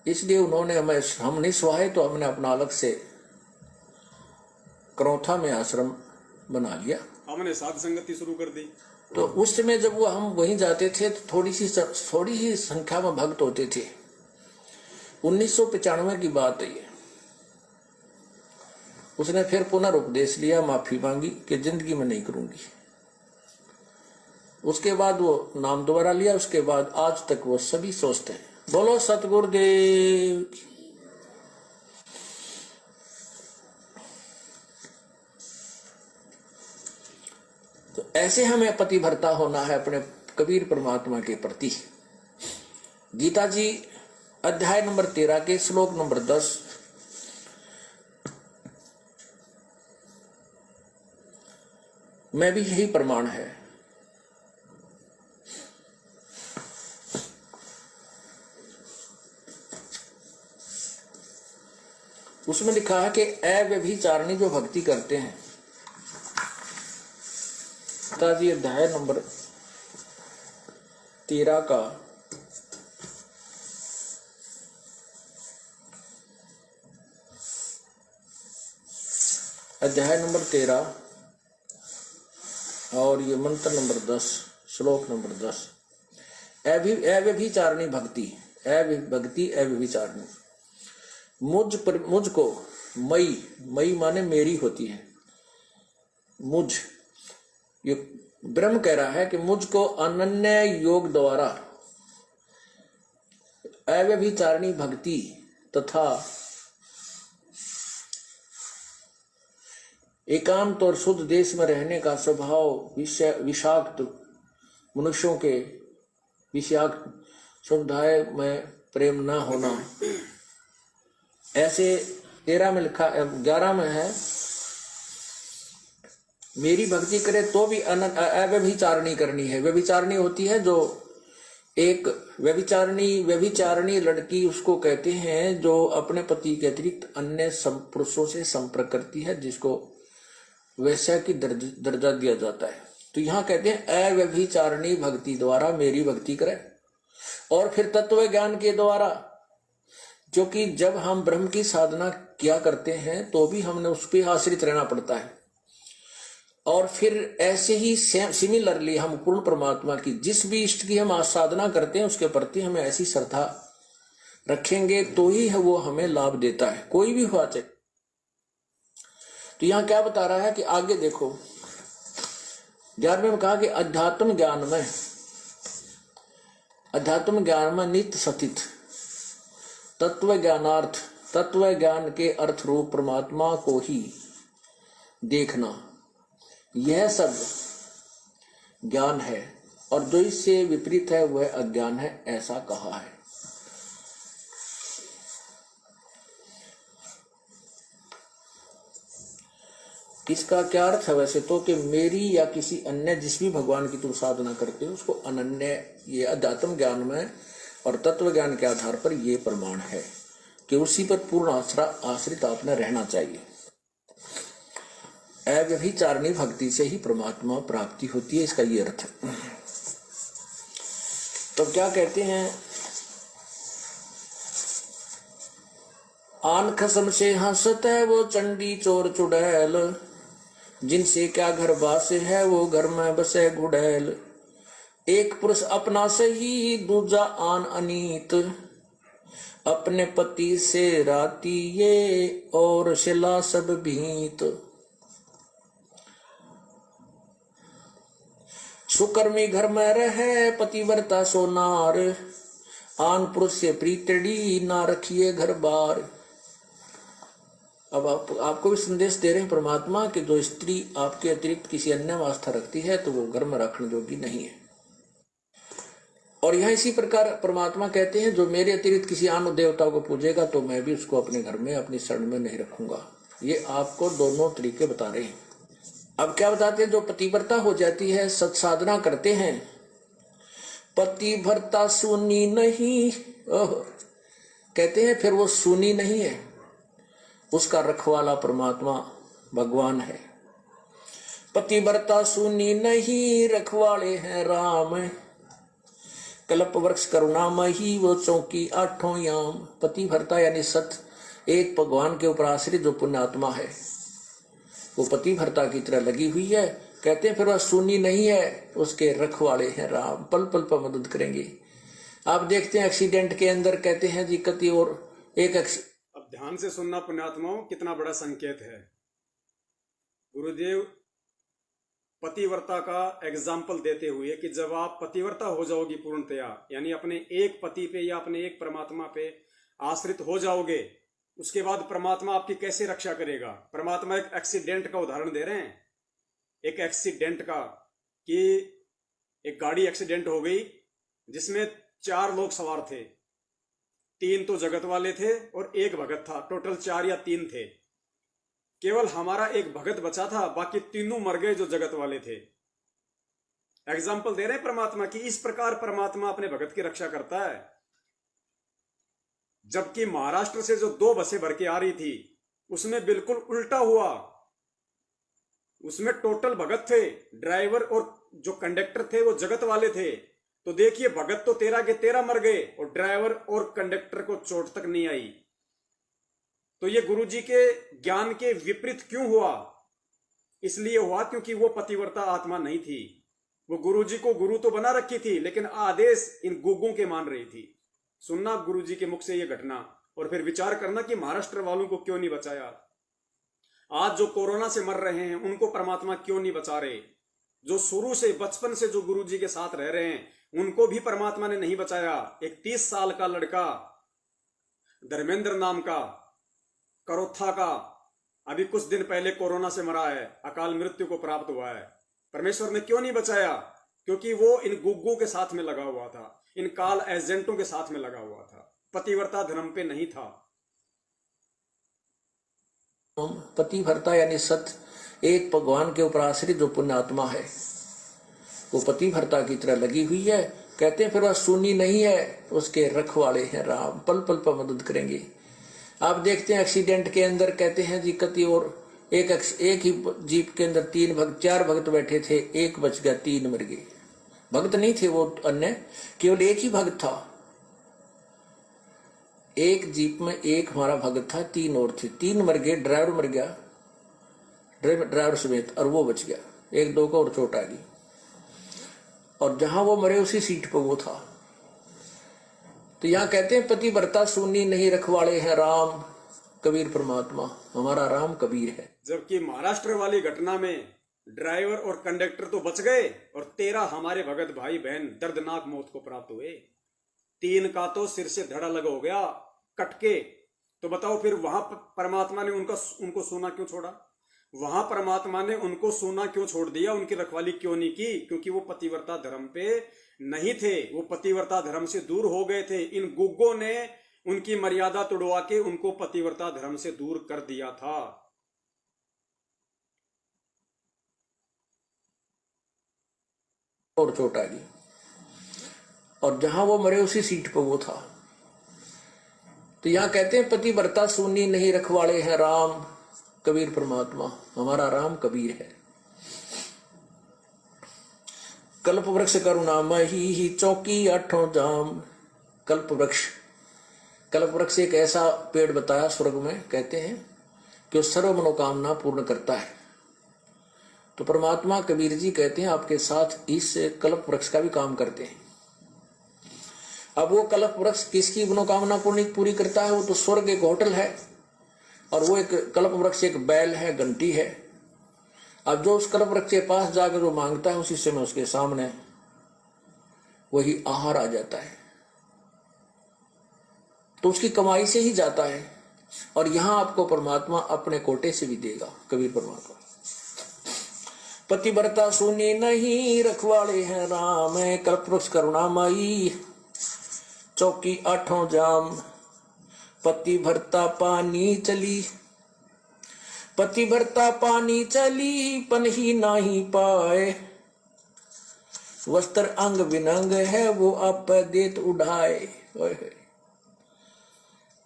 इसलिए उन्होंने हमें, हम नहीं सुहाए तो हमने अपना अलग से करौथा में आश्रम बना लिया,
हमने साध संगति शुरू कर दी।
तो उस समय जब वो हम वहीं जाते थे तो थोड़ी ही संख्या में भक्त होते थे। 1995 की बात है ये। उसने फिर पुनर्उपदेश लिया, माफी मांगी कि जिंदगी में नहीं करूंगी। उसके बाद वो नाम दोबारा लिया, उसके बाद आज तक वो सभी सोचते हैं। बोलो सतगुरुदेव की। तो ऐसे हमें पतिव्रता होना है अपने कबीर परमात्मा के प्रति। गीता जी अध्याय नंबर 13 के श्लोक नंबर 10, में भी यही प्रमाण है। उसमें लिखा है कि अव्यभिचारिणी जो भक्ति करते हैं, जी अध्याय नंबर 13 का अध्याय नंबर 13 और ये मंत्र नंबर 10 श्लोक नंबर 10, अव्यभिचारिणी भक्ति, भक्ति अव्यभिचारिणी। मुझको मई माने मेरी होती है, मुझ, ये ब्रह्म कह रहा है कि मुझको अनन्य योग द्वारा अव्यभिचारिणी भक्ति तथा एकांत और शुद्ध देश में रहने का स्वभाव विषाक्त मनुष्यों के विषाक्त समुदाय में प्रेम न होना, ऐसे 13 में लिखा, 11 में है मेरी भक्ति करे तो भी अव्यभिचारिणी करनी है। व्यभिचारिणी होती है जो एक व्यभिचारिणी लड़की उसको कहते हैं जो अपने पति के अतिरिक्त अन्य पुरुषों से संपर्क करती है, जिसको वैश्या की दर्जा दिया जाता है। तो यहाँ कहते हैं अव्यभिचारिणी भक्ति द्वारा मेरी भक्ति करे, और फिर तत्व ज्ञान के द्वारा, जो कि जब हम ब्रह्म की साधना किया करते हैं तो भी हमने उस पर आश्रित रहना पड़ता है, और फिर ऐसे ही सिमिलरली हम पूर्ण परमात्मा की जिस भी इष्ट की हम साधना करते हैं उसके प्रति हमें ऐसी श्रद्धा रखेंगे तो ही वो हमें लाभ देता है, कोई भी हुआ चाहे। तो यहाँ क्या बता रहा है कि आगे देखो, 11वें में कहा कि अध्यात्म ज्ञान में नित्य सतित तत्व ज्ञान के अर्थ रूप परमात्मा को ही देखना, यह सब ज्ञान है, और जो इससे विपरीत है वह अज्ञान है, ऐसा कहा है। इसका क्या अर्थ है वैसे तो, कि मेरी या किसी अन्य जिस भी भगवान की तुम साधना करते हो उसको अनन्य, ये अध्यात्म ज्ञान में और तत्व ज्ञान के आधार पर ये प्रमाण है कि उसी पर पूर्ण आश्रित आपने रहना चाहिए। अव्यभिचारिणी भक्ति से ही परमात्मा प्राप्ति होती है, इसका ये अर्थ है। तो क्या कहते हैं, आन खसम से हंसत है वो चंडी चोर चुड़ैल, जिनसे क्या घर बास है वो घर में बसे घुड़ैल। एक पुरुष अपना सही दूजा आन अनीत, अपने पति से राती ये और शिला सब भीत। सुकर्मी घर में रहे पतिव्रता सोनार, आन पुरुष से प्रीतड़ी ना रखिए घर बार। अब आपको भी संदेश दे रहे हैं परमात्मा कि जो स्त्री आपके अतिरिक्त किसी अन्य में आस्था रखती है तो वो घर में रखने योग्य नहीं है। और यह इसी प्रकार परमात्मा कहते हैं जो मेरे अतिरिक्त किसी अन्य देवता को पूजेगा तो मैं भी उसको अपने घर में अपनी शरण में नहीं रखूंगा। ये आपको दोनों तरीके बता रहे हैं। अब क्या बताते हैं, जो पतिव्रता हो जाती है, सत्साधना करते हैं, पतिव्रता सुनी नहीं, कहते हैं फिर वो सुनी नहीं है, उसका रखवाला परमात्मा भगवान है। पतिव्रता सुनी नहीं, रखवाले हैं राम, कल्प वृक्ष करुणामयी वो चौकी आठों याम। पतिव्रता यानी सत एक भगवान के ऊपर आश्रित जो पुण्यात्मा है वो पतिव्रता की तरह लगी हुई है। कहते हैं फिर वह सुनी नहीं है, उसके रखवाले हैं राम, पल पल पर मदद करेंगे। आप देखते हैं एक्सीडेंट के अंदर कहते हैं जी कति और एक
अब ध्यान से सुनना पुण्यात्माओं, कितना बड़ा संकेत है। गुरुदेव पतिव्रता का एग्जाम्पल देते हुए कि जब आप पतिव्रता हो जाओगी पूर्णतया, यानी अपने एक पति पे या अपने एक परमात्मा पे आश्रित हो जाओगे, उसके बाद परमात्मा आपकी कैसे रक्षा करेगा। परमात्मा एक एक्सीडेंट का उदाहरण दे रहे हैं, एक एक्सीडेंट का, कि एक गाड़ी एक्सीडेंट हो गई जिसमें 4 लोग सवार थे, 3 तो जगत वाले थे और 1 भगत था, टोटल 4 या 3 थे। केवल हमारा एक भगत बचा था, बाकी तीनों मर गए जो जगत वाले थे। एग्जाम्पल दे रहे हैं परमात्मा की, इस प्रकार परमात्मा अपने भगत की रक्षा करता है। जबकि महाराष्ट्र से जो 2 बसें भर के आ रही थी उसमें बिल्कुल उल्टा हुआ। उसमें टोटल भगत थे, ड्राइवर और जो कंडक्टर थे वो जगत वाले थे। तो देखिए, भगत तो 13 के 13 मर गए और ड्राइवर और कंडक्टर को चोट तक नहीं आई। तो ये गुरुजी के ज्ञान के विपरीत क्यों हुआ? इसलिए हुआ क्योंकि वो पतिव्रता आत्मा नहीं थी। वो गुरुजी को गुरु तो बना रखी थी, लेकिन आदेश इन गुग्गों के मान रही थी। सुनना गुरुजी के मुख से ये घटना और फिर विचार करना कि महाराष्ट्र वालों को क्यों नहीं बचाया। आज जो कोरोना से मर रहे हैं उनको परमात्मा क्यों नहीं बचा रहे। जो शुरू से बचपन से जो गुरुजी के साथ रह रहे हैं उनको भी परमात्मा ने नहीं बचाया। एक 30 साल का लड़का धर्मेंद्र नाम का, करोथा का, अभी कुछ दिन पहले कोरोना से मरा है, अकाल मृत्यु को प्राप्त हुआ है। परमेश्वर ने क्यों नहीं बचाया? क्योंकि वो इन गुग्गों के साथ में लगा हुआ था, इन काल एजेंटों के साथ में लगा हुआ था, पतिव्रता धर्म पे नहीं था।
पतिव्रता यानी सत एक भगवान के ऊपर आश्रित जो पुण्यात्मा है वो पतिव्रता की तरह लगी हुई है। कहते हैं फिर वह सुनी नहीं है, उसके रखवाले हैं राम, पल पल पर मदद करेंगे। आप देखते हैं एक्सीडेंट के अंदर कहते हैं जी कति और एक ही जीप के अंदर 4 भक्त बैठे थे, 1 बच गया, 3 मर गए। भक्त नहीं थे वो अन्य, केवल एक ही भक्त था। एक जीप में एक हमारा भक्त था, 3 और थे, 3 मर गए, ड्राइवर मर गया, ड्राइवर समेत, और वो बच गया। 1-2 को और चोट आ गई। और जहां वो मरे उसी सीट पर वो था। तो यहां कहते हैं पतिव्रता सुनी नहीं, रखवाले हैं राम, कबीर परमात्मा, हमारा राम कबीर है।
जबकि महाराष्ट्र वाली घटना में ड्राइवर और कंडक्टर तो बच गए और 13 हमारे भगत भाई बहन दर्दनाक मौत को प्राप्त हुए। 3 का तो सिर से धड़ा लगा हो गया कटके। तो बताओ फिर वहां परमात्मा ने उनको सोना क्यों छोड़ा? वहां परमात्मा ने उनको सोना क्यों छोड़ दिया? उनकी रखवाली क्यों नहीं की? क्योंकि वो पतिव्रता धर्म पे नहीं थे, वो पतिव्रता धर्म से दूर हो गए थे। इन गुग्गों ने उनकी मर्यादा तोड़वा के उनको पतिव्रता धर्म से दूर कर दिया था।
और चोट आ गई। और जहां वो मरे उसी सीट पर वो था। तो यहां कहते हैं पतिव्रता सुनी नहीं, रखवाले हैं राम, कबीर परमात्मा, हमारा राम कबीर है। कल्प वृक्ष करुणामयी चौकी आठों जाम। कल्प वृक्ष एक ऐसा पेड़ बताया स्वर्ग में, कहते हैं कि वो सर्व मनोकामना पूर्ण करता है। तो परमात्मा कबीर जी कहते हैं आपके साथ इस कल्प वृक्ष का भी काम करते हैं। अब वो कल्प वृक्ष किसकी मनोकामना पूरी करता है? वो तो स्वर्ग एक होटल है और वो एक कल्प वृक्ष एक बैल है, घंटी है। अब जो उस कल्प वृक्ष के पास जाकर जो मांगता है उसी समय उसके सामने वही आहार आ जाता है। तो उसकी कमाई से ही जाता है। और यहाँ आपको परमात्मा अपने कोटे से भी देगा। कबीर परमात्मा पतिव्रता सुनी नहीं, रखवाले हैं राम, कल्पवृक्ष करुणामयी, चौकी आठों जाम, पतिव्रता पानी चली, पतिव्रता पानी चली, पन ही नाही पाए, वस्त्र अंग विनंग है वो आप देत उड़ाए।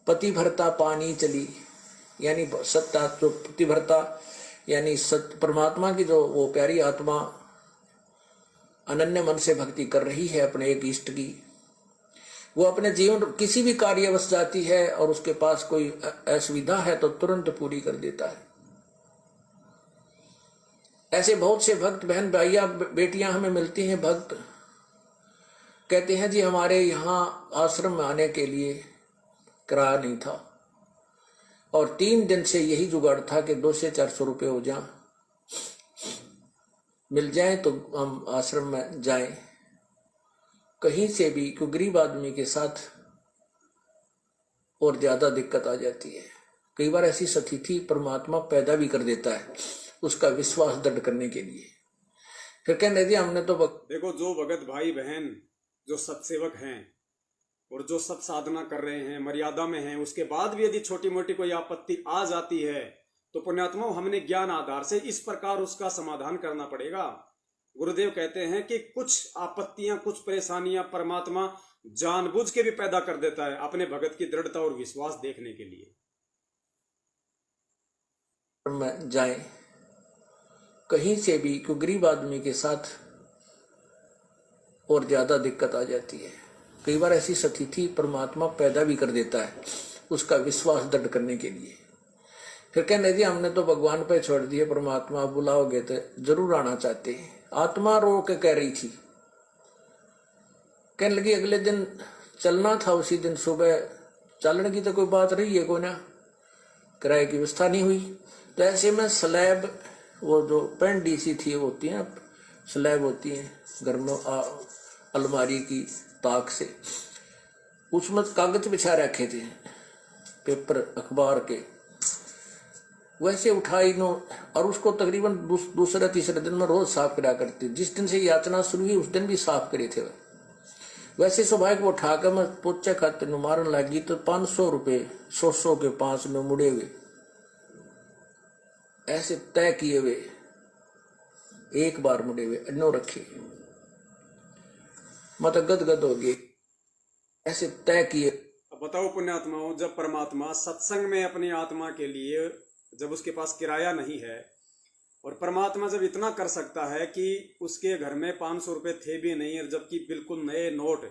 पतिव्रता पानी चली यानी सत्ता, जो पतिव्रता यानी सत्य परमात्मा की जो वो प्यारी आत्मा अनन्य मन से भक्ति कर रही है अपने एक इष्ट की, वो अपने जीवन किसी भी कार्य बस जाती है और उसके पास कोई असुविधा है तो तुरंत पूरी कर देता है। ऐसे बहुत से भक्त बहन भाइया बेटियां हमें मिलती हैं, भक्त कहते हैं जी हमारे यहाँ आश्रम में आने के लिए किराया नहीं था और 3 दिन से यही जुगाड़ था कि 200 से 400 रुपये हो जाए, मिल जाए तो हम आश्रम में जाएं कहीं से भी, क्योंकि गरीब आदमी के साथ और ज्यादा दिक्कत आ जाती है। कई बार ऐसी स्थिति परमात्मा पैदा भी कर देता है उसका विश्वास दृढ़ करने के लिए। फिर कहने दिया हमने तो
देखो, जो भगत भाई बहन जो सत्सेवक हैं और जो सत साधना कर रहे हैं, मर्यादा में हैं, उसके बाद भी यदि छोटी मोटी कोई आपत्ति आ जाती है तो पुण्यात्माओं हमने ज्ञान आधार से इस प्रकार उसका समाधान करना पड़ेगा। गुरुदेव कहते हैं कि कुछ आपत्तियां, कुछ परेशानियां परमात्मा जानबूझ के भी पैदा कर देता है अपने भगत की दृढ़ता और विश्वास देखने के लिए।
जाए कहीं से भी, क्योंकि गरीब आदमी के साथ और ज्यादा दिक्कत आ जाती है। कई बार ऐसी स्थिति परमात्मा पैदा भी कर देता है उसका विश्वास दृढ़ करने के लिए। फिर कहने दिया हमने तो भगवान पे छोड़ दिए, परमात्मा बुलाओगे तो जरूर आना चाहते हैं। आत्मा रो के कह रही थी, कहने लगी अगले दिन चलना था, उसी दिन सुबह चलने की तो कोई बात रही है कोई ना, किराए की व्यवस्था नहीं हुई। तो ऐसे में स्लैब, वो जो पेंडी सी थी होती है, स्लैब होती है घर में अलमारी की ताक से, उसमें कागज बिछा रखे थे पेपर अखबार के, वैसे उठाई नो और उसको तकरीबन दूसरे तीसरे दिन में रोज साफ करा करती। जिस दिन से याचना शुरू हुई उस दिन भी साफ करे थे। वैसे सुबह को उठाकर मैं पोचे खाते मारन लगी तो 500 रुपये 100 के 5 में मुड़े हुए, ऐसे तय किए हुए, एक बार मुड़े हुए अन्नो रखे, मत गदगद हो गए, ऐसे तय किए।
अब बताओ पुण्यात्माओं, जब परमात्मा सत्संग में अपनी आत्मा के लिए, जब उसके पास किराया नहीं है और परमात्मा जब इतना कर सकता है कि उसके घर में 500 रुपये थे भी नहीं, और जबकि बिल्कुल नए नोट,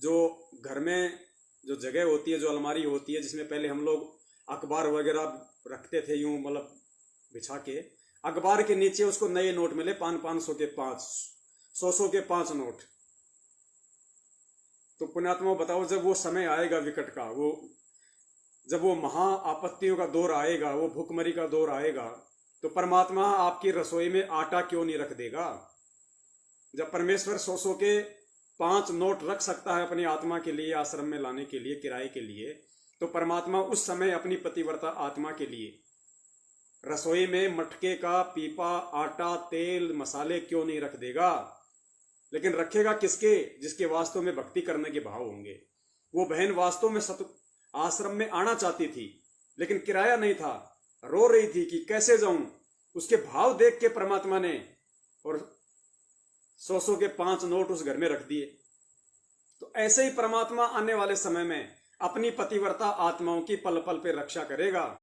जो घर में जो जगह होती है, जो अलमारी होती है जिसमें पहले हम लोग अखबार वगैरह रखते थे यूं मतलब बिछा के, अखबार के नीचे उसको नए नोट मिले 500 के 5, 100 के 5 नोट। तो पुण्यात्मा बताओ, जब वो समय आएगा विकट का, वो जब वो महा आपत्तियों का दौर आएगा, वो भूखमरी का दौर आएगा, तो परमात्मा आपकी रसोई में आटा क्यों नहीं रख देगा? जब परमेश्वर 100 के 5 नोट रख सकता है अपनी आत्मा के लिए, आश्रम में लाने के लिए, किराए के लिए, तो परमात्मा उस समय अपनी पतिव्रता आत्मा के लिए रसोई में मटके का पीपा, आटा, तेल, मसाले क्यों नहीं रख देगा? लेकिन रखेगा किसके? जिसके वास्तव में भक्ति करने के भाव होंगे। वो बहन वास्तव में आश्रम में आना चाहती थी लेकिन किराया नहीं था, रो रही थी कि कैसे जाऊं। उसके भाव देख के परमात्मा ने और 100 के 5 नोट उस घर में रख दिए। तो ऐसे ही परमात्मा आने वाले समय में अपनी पतिव्रता आत्माओं की पल पल पे रक्षा करेगा।